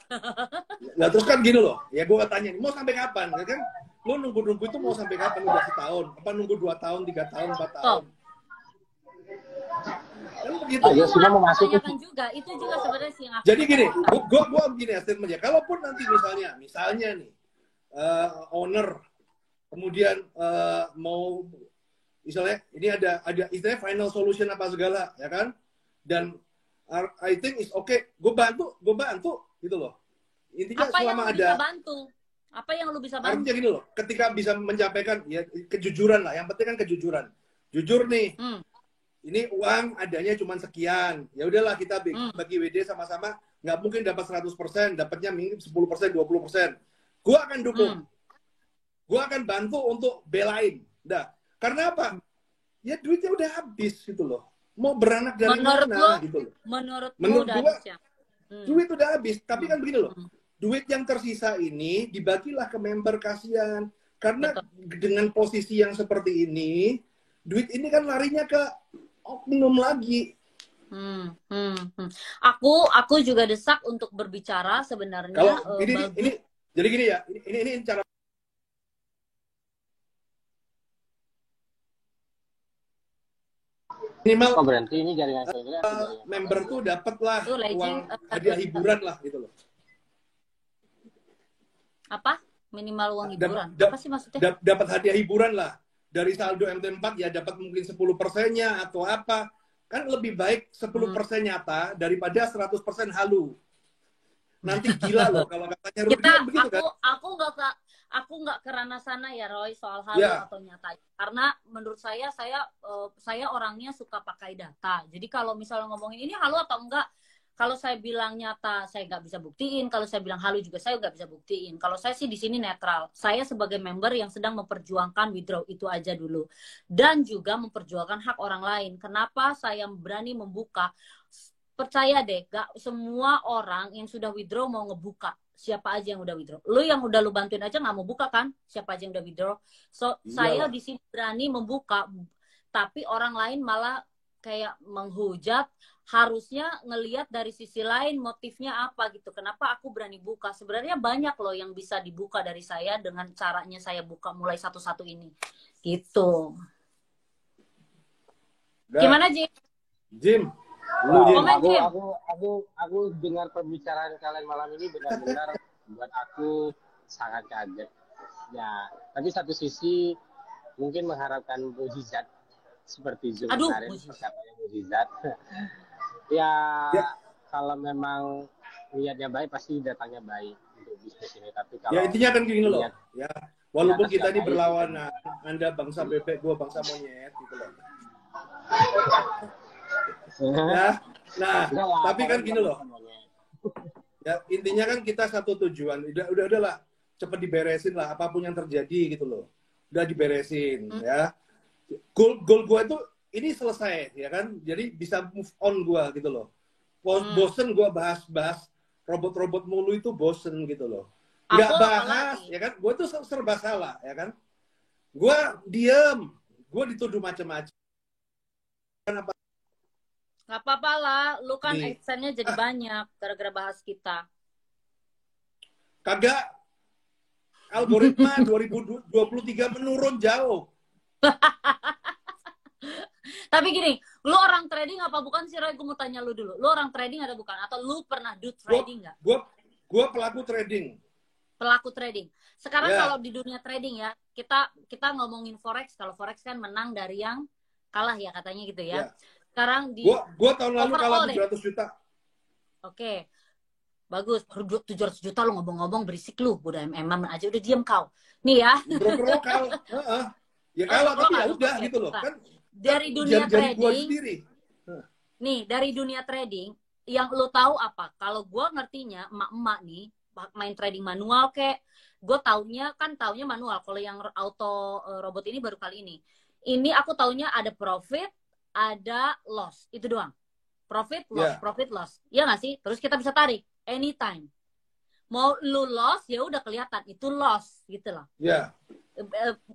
Nah terus kan gini loh. Ya gue tanya, mau sampai kapan? Ya kan lu nunggu itu mau sampai kapan? Udah setahun. Apa nunggu 2 tahun, 3 tahun, 4 tahun? Kan begitu. Ya sudah mau masuk juga. Itu juga sebenarnya sih yang aku. Jadi gini, gua begini statementnya. Kalaupun nanti misalnya nih owner kemudian mau misalnya ini ada istilahnya final solution apa segala ya kan, dan I think is okay, gue bantu gitu loh. Intinya apa selama yang ada apa yang lu bisa bantu? Artinya gini loh, ketika bisa menyampaikan ya kejujuran lah, yang penting kan kejujuran. jujur nih, ini uang adanya cuma sekian. Ya udahlah kita bagi WD sama-sama, nggak mungkin dapat 100%, dapatnya minim 10%, 20%. Gue akan dukung. Gue akan bantu untuk belain. Dah. Karena apa? Ya duitnya udah habis gitu loh. Mau beranak dari mana gitu loh. Menurut gue, duit udah habis. Tapi kan begini loh, duit yang tersisa ini dibagilah ke member, kasihan. Karena dengan posisi yang seperti ini, duit ini kan larinya ke oknum lagi. Aku juga desak untuk berbicara sebenarnya. Kalau ini jadi gini ya, ini cara minimal berhenti ini jaringan member tuh dapat lah uang hadiah hiburan lah gitu loh. Apa? Minimal uang hiburan. Apa sih maksudnya? Dapat hadiah hiburan lah. Dari saldo MT4 ya dapat mungkin 10%-nya atau apa. Kan lebih baik 10% nyata daripada 100% halu. Nanti gila loh kalau katanya Rudy kan begitu kan. Aku nggak ke ranah sana ya Roy soal halu atau nyata. Karena menurut saya orangnya suka pakai data. Jadi kalau misalnya ngomongin ini halu atau enggak, kalau saya bilang nyata saya nggak bisa buktiin, kalau saya bilang halu juga saya nggak bisa buktiin. Kalau saya sih di sini netral. Saya sebagai member yang sedang memperjuangkan withdraw itu aja dulu, dan juga memperjuangkan hak orang lain. Kenapa saya berani membuka? Percaya deh, gak semua orang yang sudah withdraw mau ngebuka. Siapa aja yang udah withdraw? Lu yang udah lu bantuin aja nggak mau buka kan? Siapa aja yang udah withdraw? So saya di sini berani membuka, tapi orang lain malah kayak menghujat. Harusnya ngelihat dari sisi lain motifnya apa gitu. Kenapa aku berani buka? Sebenarnya banyak loh yang bisa dibuka dari saya dengan caranya saya buka mulai satu-satu ini. Gitu. Gimana Jim? Aku dengar pembicaraan kalian malam ini benar-benar buat aku sangat kaget. Ya, tapi satu sisi mungkin mengharapkan mukjizat seperti Zoom kemarin, katanya mukjizat. Ya, kalau memang niatnya baik pasti datangnya baik untuk bisnis ini. Tapi kalau ya intinya kan gini loh, ya walaupun kita ini berlawanan, Anda bangsa bebek, gua bangsa monyet, gitu loh. Ya, nah, tapi kan gini loh. Ya intinya kan kita satu tujuan. Udahlah, cepet diberesin lah apapun yang terjadi gitu loh. Udah diberesin ya. Goal gua itu ini selesai ya kan. Jadi bisa move on gua gitu loh. Bosen gua bahas robot-robot mulu itu bosen gitu loh. Nggak bahas ya kan. Gua tuh serba salah ya kan. Gua diem, gua dituduh macam-macam. Kenapa? Gak apa-apa lah, lu kan actionnya jadi banyak gara-gara bahas kita. Kagak, algoritma 2023 menurun jauh. Tapi gini, lu orang trading apa bukan sih Roy? Gue mau tanya lu dulu. Lu orang trading ada bukan? Atau lu pernah do trading nggak? Gue pelaku trading. Pelaku trading. Sekarang kalau di dunia trading ya, kita ngomongin forex. Kalau forex kan menang dari yang kalah ya katanya gitu ya. Sekarang di gua tahun lalu kalah 700 juta. Oke. Bagus. 700 juta lu ngomong-ngomong berisik lu. Udah MM aja udah diem kau. Nih ya. Broker lokal. Ya kalah tapi ya udah gitu loh. Kan dari dunia trading. Nih, dari dunia trading yang lu tahu apa? Kalau gua ngertinya emak-emak nih main trading manual kayak gue taunya manual. Kalau yang auto robot ini baru kali ini. Ini aku taunya ada profit, ada loss, itu doang. Profit, loss, profit, loss. Iya nggak sih? Terus kita bisa tarik anytime. Mau lu loss, ya udah kelihatan itu loss gitu loh.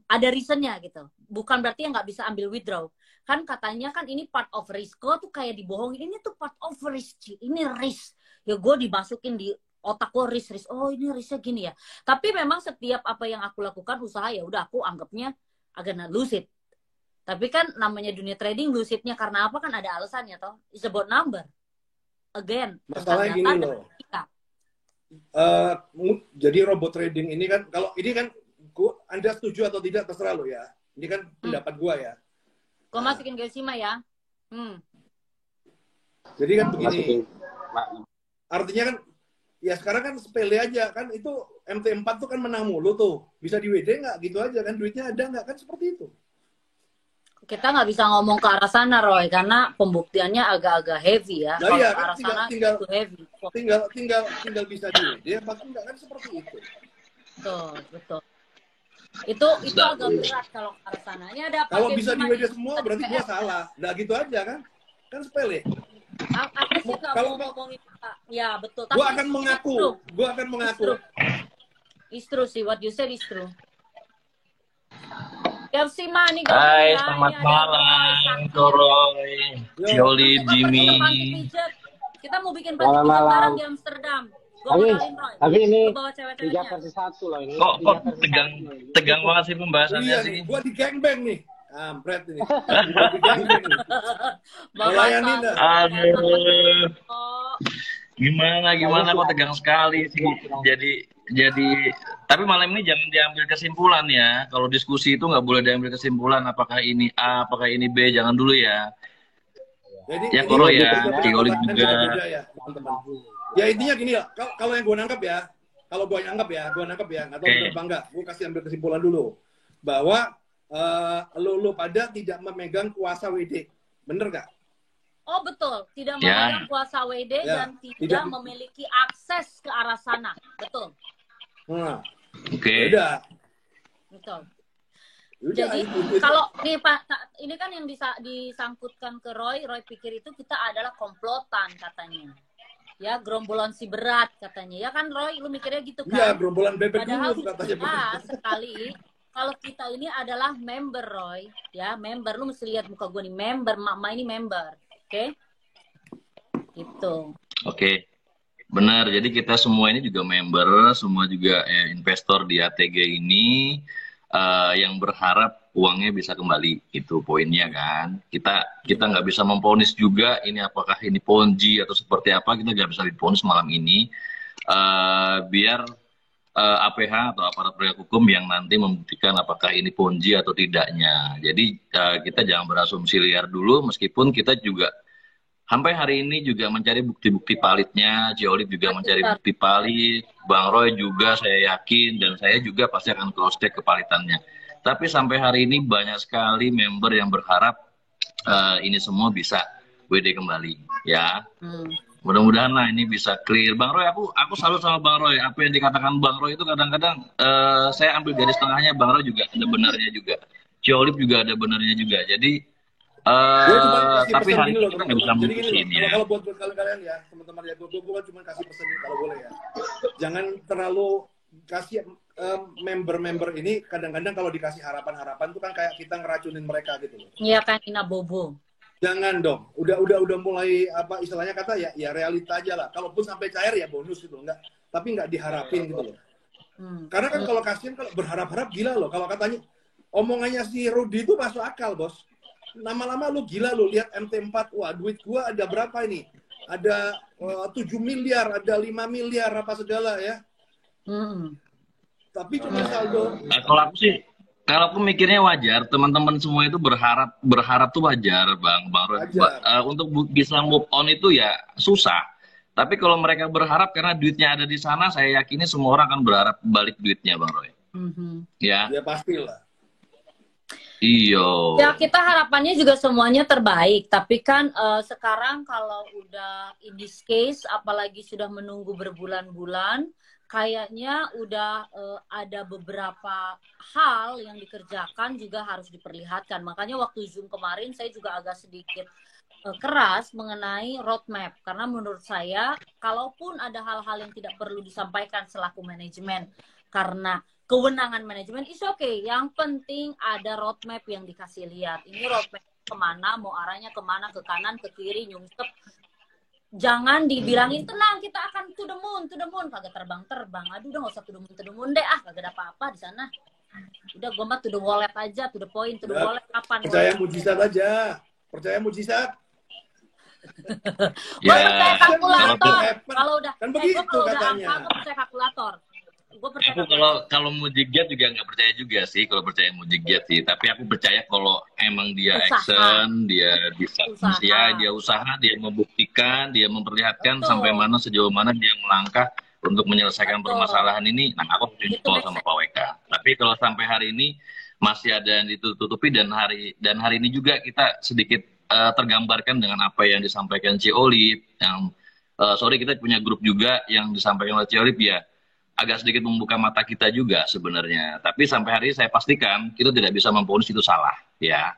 Ada reasonnya gitu. Bukan berarti yang nggak bisa ambil withdraw. Kan katanya kan ini part of risk. Kok tuh kayak dibohongin. Ini tuh part of risk. Ini risk. Ya gue dimasukin di otak gue risk. Oh ini risknya gini ya. Tapi memang setiap apa yang aku lakukan usaha ya udah aku anggapnya agak lucid. Tapi kan namanya dunia trading lucidnya karena apa kan ada alasannya toh. It's about number. Again. Masalahnya gini loh. Jadi robot trading ini kan, kalau ini kan Anda setuju atau tidak terserah lo ya. Ini kan pendapat gua ya. Kau masukin ke Sima ya. Jadi kan begini. Artinya kan ya sekarang kan sepele aja kan, itu MT4 tuh kan menang mulu tuh. Bisa di WD nggak gitu aja kan, duitnya ada nggak kan, seperti itu. kita nggak bisa ngomong ke arah sana, Roy, karena pembuktiannya agak-agak heavy ya. Nah, iya, ke arah sana tinggal, itu heavy. Tinggal bisa di dia pasti nggak kan seperti itu. Betul. Itu agak berat kalau ke arah sana. Ini ada kalau bisa di WD semua berarti gua salah. Nggak gitu aja kan? Kan sepele. Aku sih nggak mau ngomongin. Ya betul. Tapi Gua akan mengaku. It's true sih, what you said is true. Kelsey Mani. Hai, selamat malam, Roy, Jolly, Jimmy. Kita mau bikin panti pijat bareng di Amsterdam. Tapi ini 3/1 loh ini. Kok tegang banget sih pembahasannya iya sih. Gua di gangbang nih. Kampret ini. Di gangbang nih. Melayanin dah. Aduh. Gimana kok tegang sekali sih. Jadi tapi malam ini jangan diambil kesimpulan ya. Kalau diskusi itu nggak boleh diambil kesimpulan apakah ini A, apakah ini B, jangan dulu ya. Jadi, ya Koro ya, Cigoli juga. Ya intinya gini ya, kalau yang gue nangkep ya, nggak tahu benar apa enggak, gue kasih ambil kesimpulan dulu bahwa lo pada tidak memegang kuasa WD, bener gak? Oh betul, tidak memegang kuasa WD dan tidak memiliki akses ke arah sana, betul. Nah, Oke. Udah. Betul. Jadi kalau nih Pak, ini kan yang disangkutkan ke Roy pikir itu kita adalah komplotan katanya. Ya, gerombolan si berat katanya. Ya kan Roy, lu mikirnya gitu kan? Iya, gerombolan bebek padahal dulu katanya. Padahal sekali kalau kita ini adalah member Roy, ya, member. Lu mesti lihat muka gue nih, member, Mama ini member. Oke? Gitu. Oke. Benar, jadi kita semua ini juga member, semua juga investor di ATG ini yang berharap uangnya bisa kembali, itu poinnya kan. Kita nggak bisa memponis juga ini apakah ini ponzi atau seperti apa, kita nggak bisa diponis malam ini. Biar APH atau aparat penegak hukum yang nanti membuktikan apakah ini ponzi atau tidaknya. Jadi kita jangan berasumsi liar dulu, meskipun kita juga sampai hari ini juga mencari bukti-bukti palitnya, Jolly juga mencari bukti palit, Bang Roy juga saya yakin, dan saya juga pasti akan cross check kepalitannya. Tapi sampai hari ini banyak sekali member yang berharap ini semua bisa WD kembali, ya. Mudah-mudahan lah ini bisa clear. Bang Roy, aku salut sama Bang Roy. Apa yang dikatakan Bang Roy itu kadang-kadang saya ambil garis tengahnya, Bang Roy juga ada benarnya juga. Jolly juga ada benarnya juga. Jadi tapi hari ini kita nggak bisa mutusin ya. Kalau buat kalian ya, teman-teman ya, gue cuma kasih pesan kalau boleh ya. Jangan terlalu kasih member-member ini, kadang-kadang kalau dikasih harapan-harapan tuh kan kayak kita ngeracunin mereka gitu loh. Iya kan, Ina Bobo. Jangan dong. Udah mulai apa istilahnya kata ya realita aja lah. Kalaupun sampai cair ya bonus gitu, enggak. Tapi nggak diharapin gitu loh. Karena kan kalau kasihan kalau berharap-harap gila loh. Kalau katanya omongannya si Rudy itu masuk akal, Bos. Lama-lama lu gila lu lihat MT4, wah duit gua ada berapa ini? Ada 7 miliar, ada 5 miliar apa segala ya. Tapi cuma saldo. Kalau aku mikirnya wajar, teman-teman semua itu berharap tuh wajar, Bang Roy. Untuk bisa move on itu ya susah. Tapi kalau mereka berharap karena duitnya ada di sana, saya yakini semua orang akan berharap balik duitnya, Bang Roy. Ya. Ya pastilah. Iyo. Ya kita harapannya juga semuanya terbaik, tapi kan sekarang kalau udah in this case, apalagi sudah menunggu berbulan-bulan, kayaknya udah ada beberapa hal yang dikerjakan juga harus diperlihatkan. Makanya waktu Zoom kemarin saya juga agak sedikit keras mengenai roadmap, karena menurut saya kalaupun ada hal-hal yang tidak perlu disampaikan selaku manajemen karena kewenangan manajemen, is okay. Yang penting ada roadmap yang dikasih lihat. Ini roadmap kemana, mau arahnya kemana, ke kanan, ke kiri, nyungsep. Jangan dibilangin, tenang, kita akan to the moon. Kagak terbang-terbang. Aduh, udah gak usah to the moon deh. Kagak ada apa-apa di sana. Udah, gue mah to the wallet aja, to the point, to the wallet. Kapan? Percaya mujizat aja. Percaya mujizat. Gue percaya kalkulator. Kalau udah, kan begitu katanya. Gue percaya kalkulator. Aku kalau mujizat juga nggak percaya juga sih, kalau percaya mujizat sih. Tapi aku percaya kalau emang dia action, dia bisa dia usaha, dia membuktikan, dia memperlihatkan sampai mana, sejauh mana dia melangkah untuk menyelesaikan permasalahan ini. Nah, aku setuju sama Pak WK. Tapi kalau sampai hari ini masih ada yang ditutupi, dan hari ini juga kita sedikit tergambarkan dengan apa yang disampaikan Ci Olip, yang sorry kita punya grup juga yang disampaikan oleh Ci Olip ya, agak sedikit membuka mata kita juga sebenarnya. Tapi sampai hari ini saya pastikan kita tidak bisa memvonis itu salah ya.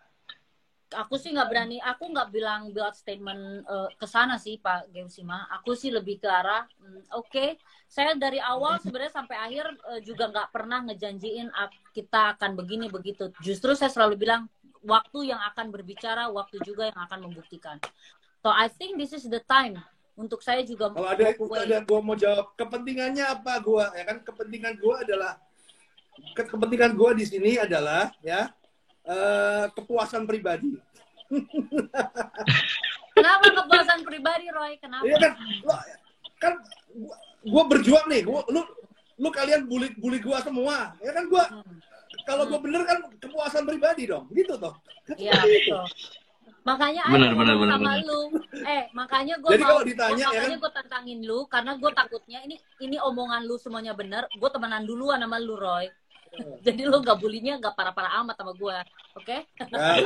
Aku sih nggak berani, aku nggak bilang build statement ke sana sih Pak Geusima. Aku sih lebih ke arah, oke, saya dari awal sebenarnya sampai akhir juga nggak pernah ngejanjiin kita akan begini begitu. Justru saya selalu bilang waktu yang akan berbicara, waktu juga yang akan membuktikan. So I think this is the time untuk saya juga. Kalau ada gue mau jawab kepentingannya apa gue, ya kan kepentingan gue di sini adalah ya. Kepuasan pribadi. Kenapa kepuasan pribadi, Roy? Kenapa? Iya kan gue berjuang nih. Lu kalian bully gue semua. Ya kan gue kalau gue bener kan kepuasan pribadi dong. Gitu toh. Iya betul. Makanya bener. lu. Makanya gue gue tantangin lu karena gue takutnya ini omongan lu semuanya bener. Gue temenan duluan sama lu, Roy. Jadi lu gak bulinya gak parah-parah amat sama gue, oke? Nah,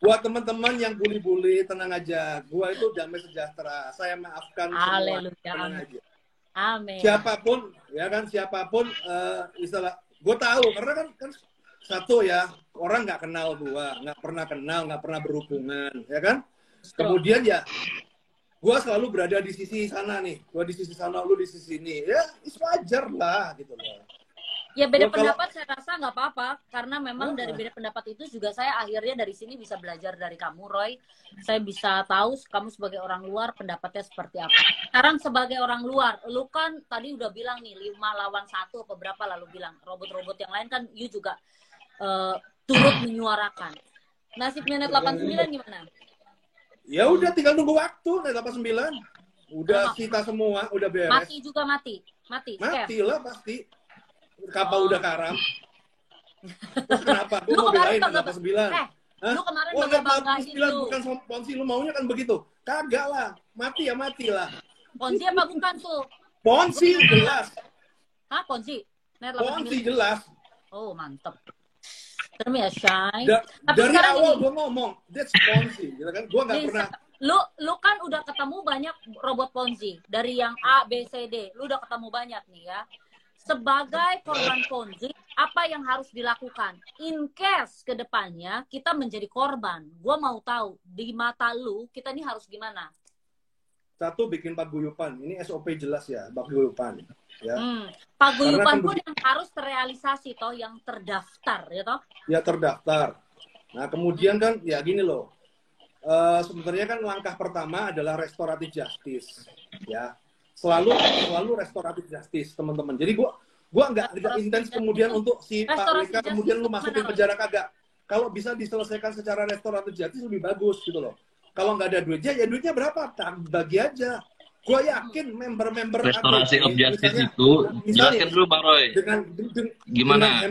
buat teman-teman yang bully-bully, tenang aja. Gue itu damai sejahtera. Saya maafkan semua. Tenang aja. Amin. Siapapun, ya kan, istilah gue tahu karena kan satu ya, orang nggak kenal gue, nggak pernah berhubungan, ya kan? Kemudian ya, gue selalu berada di sisi sana nih. Gue di sisi sana, lu di sisi ini. Ya, wajar lah, gitu loh. Ya beda pendapat saya rasa nggak apa-apa karena memang dari beda pendapat itu juga saya akhirnya dari sini bisa belajar dari kamu, Roy. Saya bisa tahu kamu sebagai orang luar pendapatnya seperti apa. Sekarang sebagai orang luar, lu kan tadi udah bilang nih 5 lawan 1 apa berapa lalu bilang robot-robot yang lain kan you juga turut menyuarakan. Nasibnya Net 89 gimana? Ya udah tinggal nunggu waktu Net 89. Udah sita semua, udah beres. Mati juga mati. Matilah pasti. Kapal udah karam. Terus kenapa? Gue mau belain 89. Lu kemarin bangga-banggain lu. Bukan Ponzi, lu maunya kan begitu. Kagak lah. Mati ya mati lah. Ponzi apa bukan tuh? Ponzi jelas. Hah, Ponzi? Ponzi jelas. Oh, mantep. Terus ya, Shine. Dari awal gue ngomong, that's Ponzi. Gitu kan? Gue gak pernah. Lu kan udah ketemu banyak robot Ponzi. Dari yang A, B, C, D. Lu udah ketemu banyak nih ya. Sebagai korban Ponzi, apa yang harus dilakukan? In case ke depannya kita menjadi korban, gue mau tahu di mata lu kita ini harus gimana? Satu, bikin paguyuban. Ini SOP jelas ya, paguyuban. Ya. Paguyuban pun yang harus terrealisasi toh, yang terdaftar ya toh? Ya terdaftar. Nah kemudian kan ya gini loh. Sebenarnya kan langkah pertama adalah restoratif justice, ya. Selalu restoratif justice, teman-teman. Jadi gua nggak intens kemudian untuk si Pak WK kemudian lu masukin penjara kagak. Kalau bisa diselesaikan secara restoratif justice lebih bagus gitu loh. Kalau nggak ada duitnya, ya duitnya berapa? Bagi aja. Gua yakin member-member restorasi of justice itu jelaskan dulu Bang Roy. Gimana?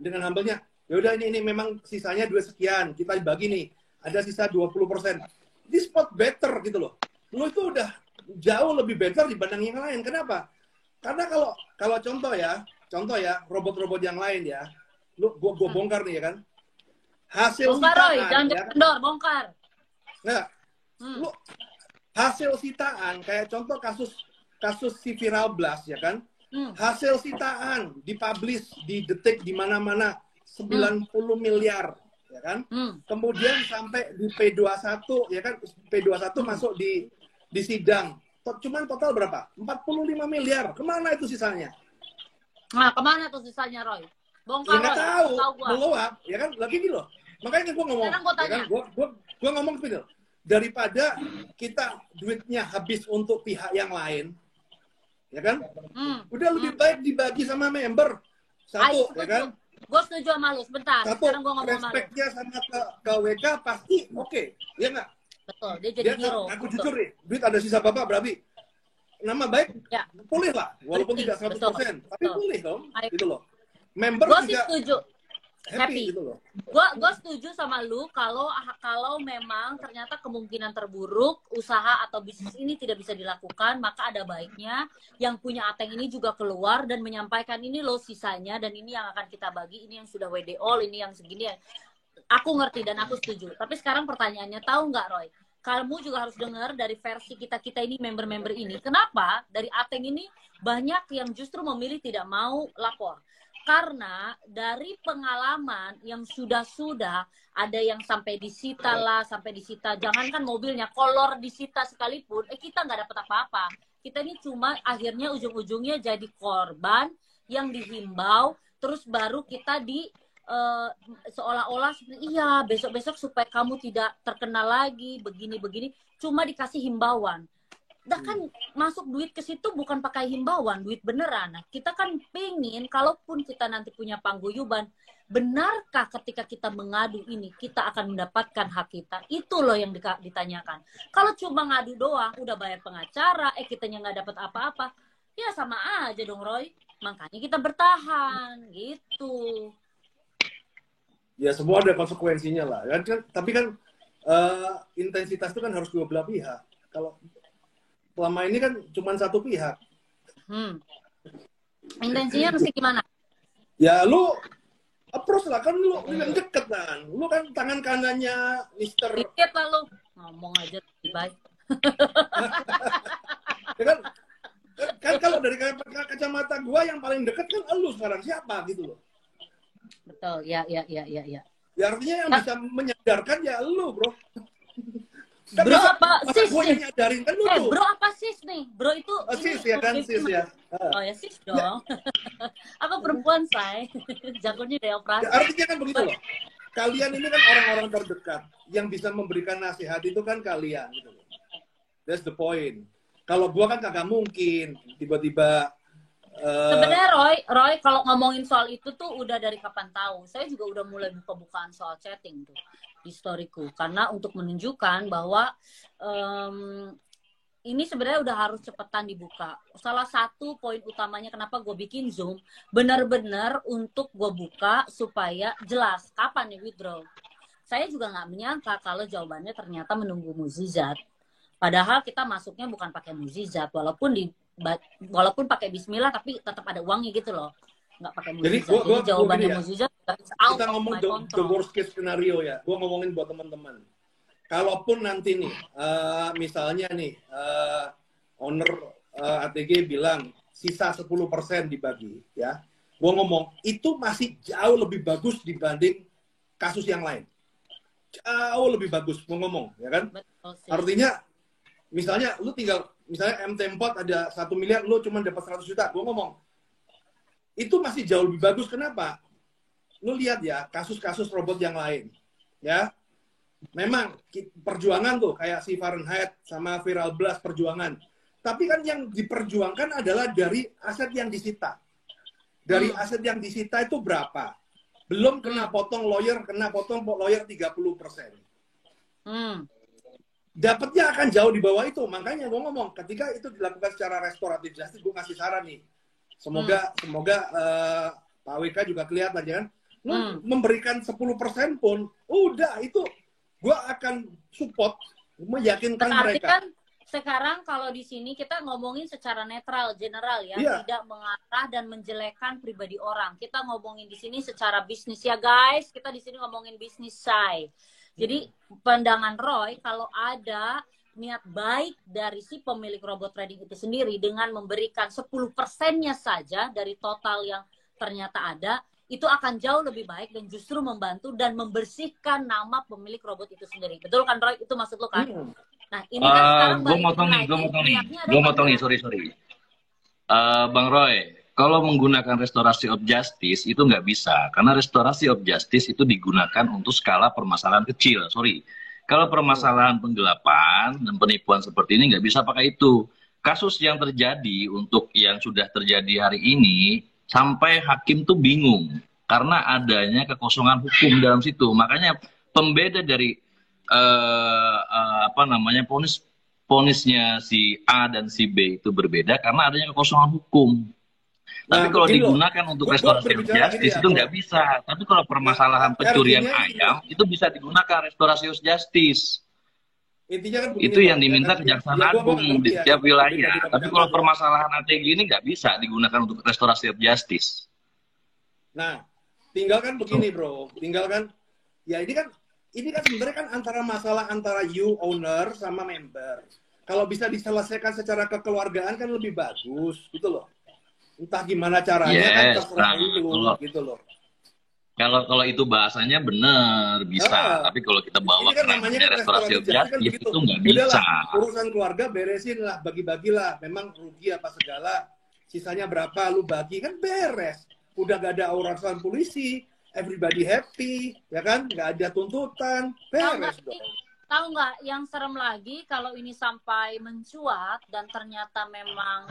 Dengan humble-nya. Ya udah ini memang sisanya 2 sekian, kita bagi nih. Ada sisa 20%. This spot better gitu loh. Lu itu udah jauh lebih better dibanding yang lain. Kenapa? Karena kalau contoh ya robot-robot yang lain ya, gua bongkar nih ya kan. Hasil bongkar, sitaan, Roy, jangan ya, kendor, bongkar. Nah, lu hasil sitaan kayak contoh kasus si Viral Blast ya kan. Hasil sitaan dipublish di Detik di mana-mana 90 miliar ya kan. Kemudian sampai di P21 ya kan, P21 masuk di sidang. Cuman total berapa? 45 miliar. Kemana itu sisanya? Nah, kemana tuh sisanya, Roy? Bongkar, Roy. Tahu, meluap. Ya kan? Lagi gini loh. Makanya gue ngomong. Ya kan? Gue ngomong gini loh. Daripada kita duitnya habis untuk pihak yang lain, ya kan? Udah lebih baik dibagi sama member. Satu, ya kan? Gue setuju sama lu. Sebentar. Satu, sekarang gue ngomong respeknya sama ke WK pasti oke. Ya nggak? Betul, dia jadi hero. Aku jujur nih, duit ada sisa berapa berarti nama baik, ya. Pulih lah, walaupun tidak 100%, tapi pulih dong, gitu loh. Member gua juga. happy gitu loh. Gua setuju sama lu kalau memang ternyata kemungkinan terburuk usaha atau bisnis ini tidak bisa dilakukan, maka ada baiknya yang punya Ateng ini juga keluar dan menyampaikan ini loh sisanya dan ini yang akan kita bagi, ini yang sudah WD all, ini yang segini. Aku ngerti dan aku setuju. Tapi sekarang pertanyaannya, tahu nggak Roy? Kamu juga harus dengar dari versi kita ini, member-member ini. Kenapa dari Ateng ini banyak yang justru memilih tidak mau lapor? Karena dari pengalaman yang sudah ada yang sampai disita lah, sampai disita. Jangankan mobilnya, kolor disita sekalipun, kita nggak dapat apa-apa. Kita ini cuma akhirnya ujung-ujungnya jadi korban yang dihimbau, terus baru kita seolah-olah iya besok-besok supaya kamu tidak terkenal lagi begini-begini, cuma dikasih himbauan. Dah kan masuk duit ke situ bukan pakai himbauan, duit beneran. Nah, kita kan pengen kalaupun kita nanti punya pangguyuban, benarkah ketika kita mengadu ini kita akan mendapatkan hak kita? Itu loh yang ditanyakan. Kalau cuma ngadu doang, udah bayar pengacara, kitanya nggak dapat apa-apa, ya sama aja dong Roy. Makanya kita bertahan gitu. Ya semua ada konsekuensinya lah. Tapi kan intensitas itu kan harus dua belah pihak. Kalau selama ini kan cuma satu pihak. Intensinya mesti gimana? Ya lu approach lah, kan lu yang deket kan. Lu kan tangan kanannya Mister. Dikit lah lu. Ngomong aja lebih baik. Ya kan kalau dari kacamata gua yang paling deket kan lu sekarang, siapa gitu loh. Betul, ya. Ya artinya yang bisa menyadarkan ya lu, bro. Kan bro apa sis nih? Nyadarin kan lu tuh. Bro apa sis nih? Bro itu sis ya kan, sis ya. Oh ya sis dong. Apa perempuan say? Jagonya dari operasi. Ya, artinya kan begitu loh. Kalian ini kan orang-orang terdekat yang bisa memberikan nasihat itu kan kalian gitu loh. That's the point. Kalau gua kan kagak mungkin tiba-tiba sebenarnya Roy kalau ngomongin soal itu tuh udah dari kapan tahu. Saya juga udah mulai buka-bukaan soal chatting tuh di storyku karena untuk menunjukkan bahwa ini sebenarnya udah harus cepetan dibuka. Salah satu poin utamanya kenapa gue bikin Zoom benar-benar untuk gue buka supaya jelas kapan nih withdraw. Saya juga nggak menyangka kalau jawabannya ternyata menunggu mukjizat. Padahal kita masuknya bukan pakai mukjizat, walaupun pakai bismillah tapi tetap ada uangnya gitu loh, nggak pakai mukjizat. Jadi jawabannya mukjizat kita ngomong the worst case scenario ya. Gue ngomongin buat teman-teman. Kalaupun nanti nih, misalnya nih owner ATG bilang sisa 10% dibagi, ya, gue ngomong itu masih jauh lebih bagus dibanding kasus yang lain. Jauh lebih bagus, gue ngomong, ya kan? Artinya misalnya lu tinggal, misalnya MT4 ada 1 miliar, lu cuma dapat 100 juta. Gue ngomong, itu masih jauh lebih bagus. Kenapa? Lu lihat ya, kasus-kasus robot yang lain. Ya, memang perjuangan tuh, kayak si Fahrenheit sama Viral Blast perjuangan. Tapi kan yang diperjuangkan adalah dari aset yang disita. Dari aset yang disita itu berapa? Belum kena potong lawyer 30%. Dapatnya akan jauh di bawah itu. Makanya gue ngomong, ketika itu dilakukan secara restoratif justice, gue kasih saran nih. Semoga Pak WK juga kelihatan, ya kan? Memberikan 10% pun, udah itu gue akan support, meyakinkan mereka. Kan sekarang kalau di sini kita ngomongin secara netral, general ya, tidak mengarah dan menjelekkan pribadi orang. Kita ngomongin di sini secara bisnis ya guys. Kita di sini ngomongin bisnis side. Jadi pandangan Roy, kalau ada niat baik dari si pemilik robot trading itu sendiri dengan memberikan 10%-nya saja dari total yang ternyata ada, itu akan jauh lebih baik dan justru membantu dan membersihkan nama pemilik robot itu sendiri. Betul kan Roy? Itu maksud lo kan? Nah ini kan sekarang gue motong nih, sorry. Bang Roy, kalau menggunakan restorasi of justice itu nggak bisa, karena restorasi of justice itu digunakan untuk skala permasalahan kecil. Sorry, kalau permasalahan penggelapan dan penipuan seperti ini nggak bisa pakai itu. Kasus yang terjadi untuk yang sudah terjadi hari ini, sampai hakim tuh bingung karena adanya kekosongan hukum dalam situ. Makanya pembeda dari ponisnya si A dan si B itu berbeda karena adanya kekosongan hukum. Tapi kalau digunakan untuk restoratif justice itu nggak bisa. Tapi kalau permasalahan pencurian ayam itu bisa digunakan restoratif justice. Intinya kan itu yang diminta Kejaksaan Agung di setiap wilayah. Tapi kalau permasalahan ATG ini nggak bisa digunakan untuk restoratif justice. Nah, tinggal kan begini bro, tinggal kan, ya ini kan sebenarnya kan masalah antara you owner sama member. Kalau bisa diselesaikan secara kekeluargaan kan lebih bagus, gitu loh. Entah gimana caranya kan terserah lu, gitu loh. Kalau itu bahasanya benar bisa, tapi kalau kita bawa kan namanya restoratif justice itu nggak bisa. Urusan keluarga beresin lah, bagi-bagilah. Memang rugi apa segala, sisanya berapa lu bagi kan beres. Udah gak ada urusan polisi, everybody happy, ya kan? Gak ada tuntutan, beres dong. Tahu nggak yang serem lagi kalau ini sampai mencuat dan ternyata memang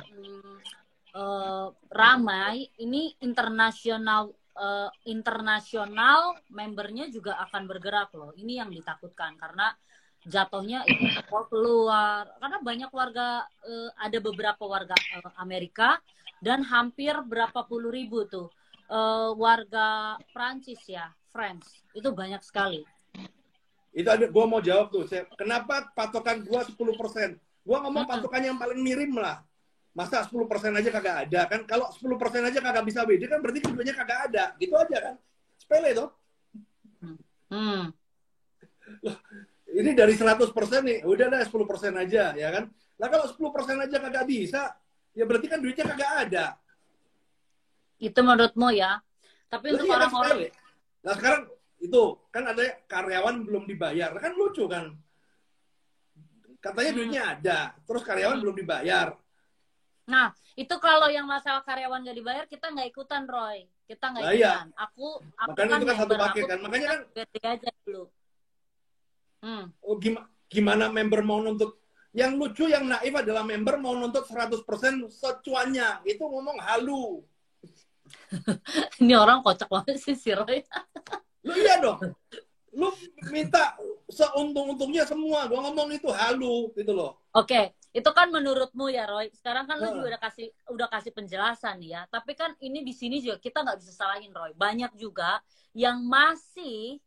ramai, ini internasional membernya juga akan bergerak loh. Ini yang ditakutkan karena jatuhnya itu keluar karena banyak warga ada beberapa warga Amerika dan hampir berapa puluh ribu tuh warga Prancis ya, France itu banyak sekali. Itu ada, gue mau jawab tuh, kenapa patokan gue 10%? Gue ngomong patokannya yang paling mirim lah. Masa 10% aja kagak ada kan? Kalau 10% aja kagak bisa WD kan berarti keduanya kagak ada. Gitu aja kan? Sepele tuh. Loh, ini dari 100% nih, udah dah 10% aja ya kan? Nah kalau 10% aja kagak bisa, ya berarti kan duitnya kagak ada. Itu menurutmu ya? Tapi untuk orang-orang... Nah sekarang itu kan ada karyawan belum dibayar, kan lucu kan? Katanya duitnya ada, terus karyawan belum dibayar. Nah, itu kalau yang masalah karyawan nggak dibayar, kita nggak ikutan, Roy. Kita nggak ikutan. Iya. Aku makanya kan itu kan satu paket kan. Makanya kan beda aja dulu. Oh, gimana member mau nuntut? Yang lucu, yang naif adalah member mau nuntut 100% secuannya. Itu ngomong halu. Ini orang kocak banget sih, si Roy. Lu iya dong. Lu minta seuntung-untungnya semua. Gua ngomong itu halu, gitu loh. Oke. Itu kan menurutmu ya Roy. Sekarang kan lu juga udah kasih penjelasan ya. Tapi kan ini di sini juga kita nggak bisa salahin Roy. Banyak juga yang masih.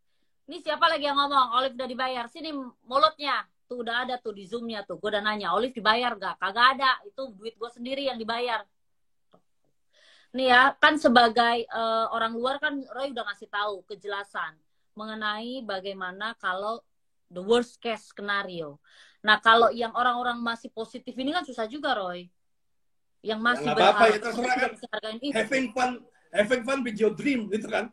Ini siapa lagi yang ngomong? Olive udah dibayar. Sini mulutnya. Tuh udah ada tuh di Zoom-nya tuh. Gue udah nanya, Olive dibayar gak? Kagak ada. Itu duit gue sendiri yang dibayar. Nih ya, kan sebagai orang luar kan Roy udah ngasih tahu kejelasan mengenai bagaimana kalau the worst case scenario. Nah, kalau yang orang-orang masih positif ini kan susah juga, Roy. Yang masih ya, berharap. Ya, terserah kan. Having fun with your dream, gitu kan.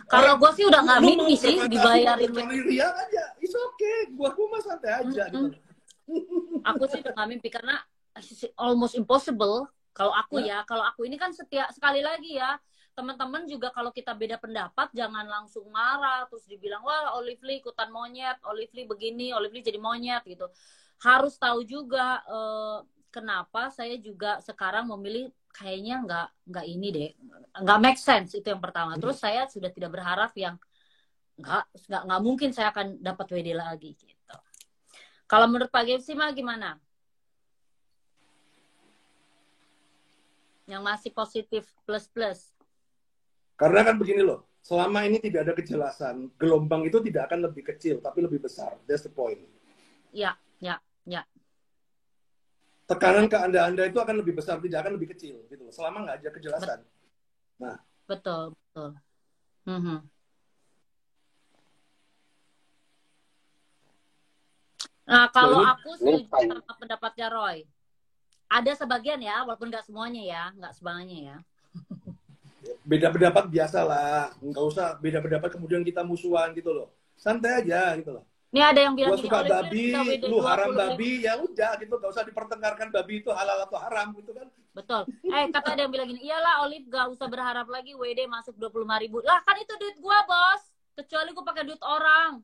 Kalau gue sih udah nggak mimpi sih dibayarin. Ria aja, it's okay. Gue mah santai aja. Gitu. Aku sih udah nggak mimpi karena almost impossible. Kalau aku ya, kalau aku ini kan sekali lagi ya. Teman-teman juga kalau kita beda pendapat jangan langsung marah terus dibilang wah Olive Lee ikutan monyet, Olive Lee begini, Olive Lee jadi monyet gitu. Harus tahu juga kenapa saya juga sekarang memilih kayaknya nggak ini deh, nggak make sense itu yang pertama. Terus saya sudah tidak berharap yang nggak mungkin saya akan dapat WD lagi gitu. Kalau menurut Pak Gepsi mah gimana? Yang masih positif plus. Karena kan begini loh, selama ini tidak ada kejelasan, gelombang itu tidak akan lebih kecil, tapi lebih besar. That's the point. Ya. Tekanan ke Anda itu akan lebih besar, tidak akan lebih kecil, gitu loh. Selama nggak ada kejelasan. Nah. Betul. Nah, kalau aku setuju sama pendapatnya Roy. Ada sebagian ya, walaupun nggak semuanya ya, nggak semuanya ya. Beda pendapat biasa lah, nggak usah beda pendapat kemudian kita musuhan gitu loh, santai aja gitu loh. Ini ada yang bilang gua suka babi, lu haram babi, ya udah gitu, nggak usah dipertengkarkan babi itu halal atau haram gitu kan. Betul. Kata ada yang bilang gini, iyalah Olive gak usah berharap lagi WD masuk 25.000. Lah kan itu duit gua bos, kecuali gua pakai duit orang.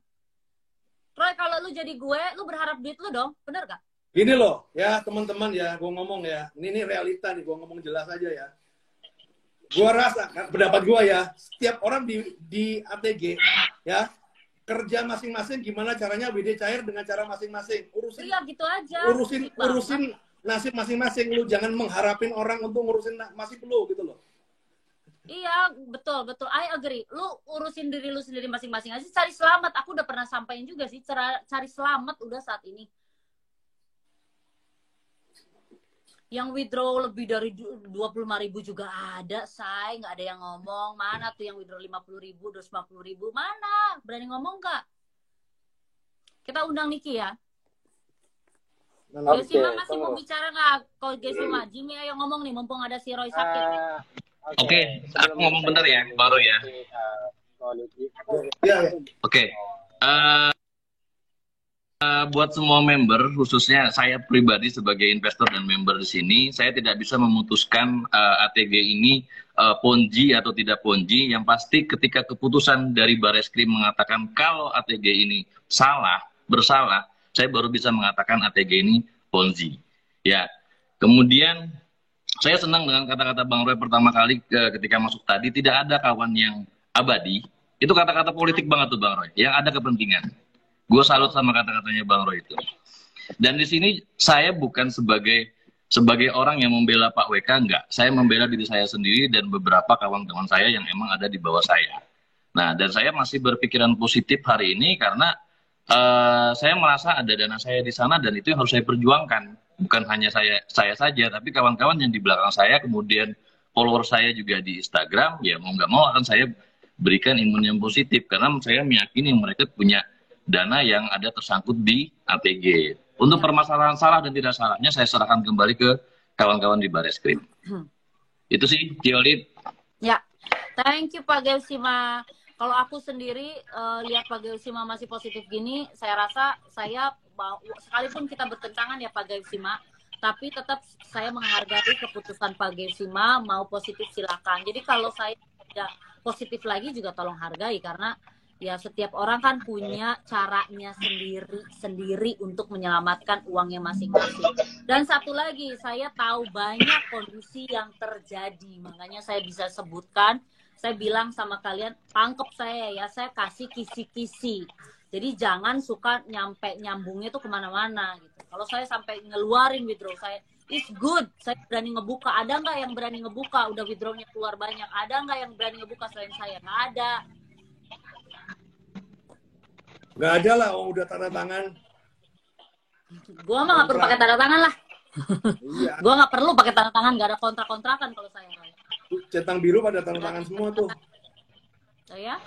Roy kalau lu jadi gue, lu berharap duit lu dong, bener gak? Gini loh, ya teman-teman ya, gua ngomong ya, ini realita nih, gua ngomong jelas aja ya. Gua rasa, pendapat gua ya, setiap orang di ATG, ya, kerja masing-masing gimana caranya WD cair dengan cara masing-masing. Iya, gitu aja. nasib masing-masing. Lu jangan mengharapin orang untuk ngurusin nasib lu gitu loh. Iya, betul. I agree. Lu urusin diri lu sendiri masing-masing aja. Cari selamat. Aku udah pernah sampaikan juga sih. Cari selamat udah saat ini. Yang withdraw lebih dari 25.000 juga ada, say. Nggak ada yang ngomong. Mana tuh yang withdraw 50.000, 250.000? Mana? Berani ngomong nggak? Kita undang Niki ya. Gesima masih mau bicara nggak? Kalau Gesima, Jimmy ayo ngomong nih. Mumpung ada si Roy sakit. Oke, aku ngomong bentar ya, baru ya. Oke. Buat semua member, khususnya saya pribadi sebagai investor dan member di sini, saya tidak bisa memutuskan ATG ini ponzi atau tidak ponzi. Yang pasti ketika keputusan dari Bareskrim mengatakan kalau ATG ini bersalah, saya baru bisa mengatakan ATG ini ponzi. Ya, kemudian saya senang dengan kata-kata Bang Roy pertama kali ketika masuk tadi, tidak ada kawan yang abadi. Itu kata-kata politik banget tuh Bang Roy, yang ada kepentingan. Gue salut sama kata-katanya Bang Roy itu. Dan di sini saya bukan sebagai orang yang membela Pak WK, enggak. Saya membela diri saya sendiri dan beberapa kawan-kawan saya yang emang ada di bawah saya. Nah, dan saya masih berpikiran positif hari ini karena saya merasa ada dana saya di sana dan itu yang harus saya perjuangkan. Bukan hanya saya saja, tapi kawan-kawan yang di belakang saya, kemudian follower saya juga di Instagram, ya mau nggak mau akan saya berikan imun yang positif karena saya meyakini mereka punya dana yang ada tersangkut di ATG. Untuk permasalahan salah dan tidak salahnya saya serahkan kembali ke kawan-kawan di Bareskrim. Itu sih, Ciolip. Ya, thank you Pak Gesima. Kalau aku sendiri lihat Pak Gesima masih positif gini, saya rasa sekalipun kita bertentangan ya Pak Gesima, tapi tetap saya menghargai keputusan Pak Gesima, mau positif silakan. Jadi kalau saya tidak positif lagi juga tolong hargai karena ya setiap orang kan punya caranya sendiri untuk menyelamatkan uangnya masing-masing. Dan satu lagi, saya tahu banyak kondisi yang terjadi, makanya saya bisa sebutkan. Saya bilang sama kalian, tangkep saya ya, saya kasih kisi-kisi. Jadi jangan suka nyambungnya tuh kemana-mana gitu. Kalau saya sampai ngeluarin withdraw saya, it's good. Saya berani ngebuka. Ada nggak yang berani ngebuka? Udah withdrawnya keluar banyak. Ada nggak yang berani ngebuka selain saya? Nggak ada. Nggak ada lah, udah tanda tangan. Gua mah nggak perlu pakai tanda tangan lah. Iya. Gua nggak perlu pakai tanda tangan, nggak ada kontrak-kontrakan kalau saya. Centang biru pada tanda tangan semua tuh. Oh ya?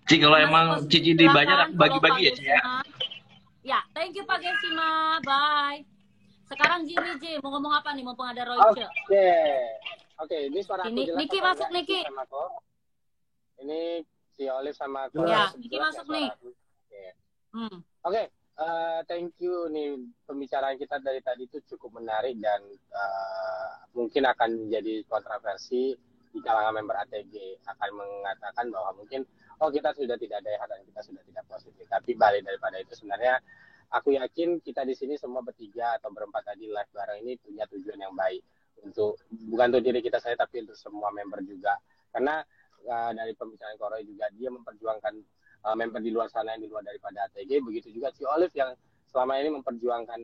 Ci, kalau emang Cici dibayar bagi-bagi ya, Ci ya. Ya, thank you Pak Gesima. Bye. Sekarang Jimmy mau ngomong apa nih mumpung ada Royce? Oke, ini suara aku jelas. Niki masuk Niki. Ini si Olive sama aku. Ya, Niki masuk nih. Oke. Thank you nih, pembicaraan kita dari tadi itu cukup menarik dan mungkin akan menjadi kontroversi di kalangan member ATG, akan mengatakan bahwa mungkin kita sudah tidak daya dan kita sudah tidak positif. Tapi balik daripada itu sebenarnya aku yakin kita di sini semua bertiga atau berempat tadi live bareng ini punya tujuan yang baik untuk bukan untuk diri kita saja tapi untuk semua member juga. Karena dari pembicaraan Koroy juga dia memperjuangkan member di luar sana yang di luar daripada ATG, begitu juga si Olive yang selama ini memperjuangkan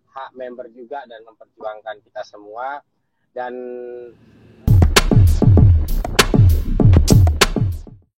hak member juga dan memperjuangkan kita semua. Dan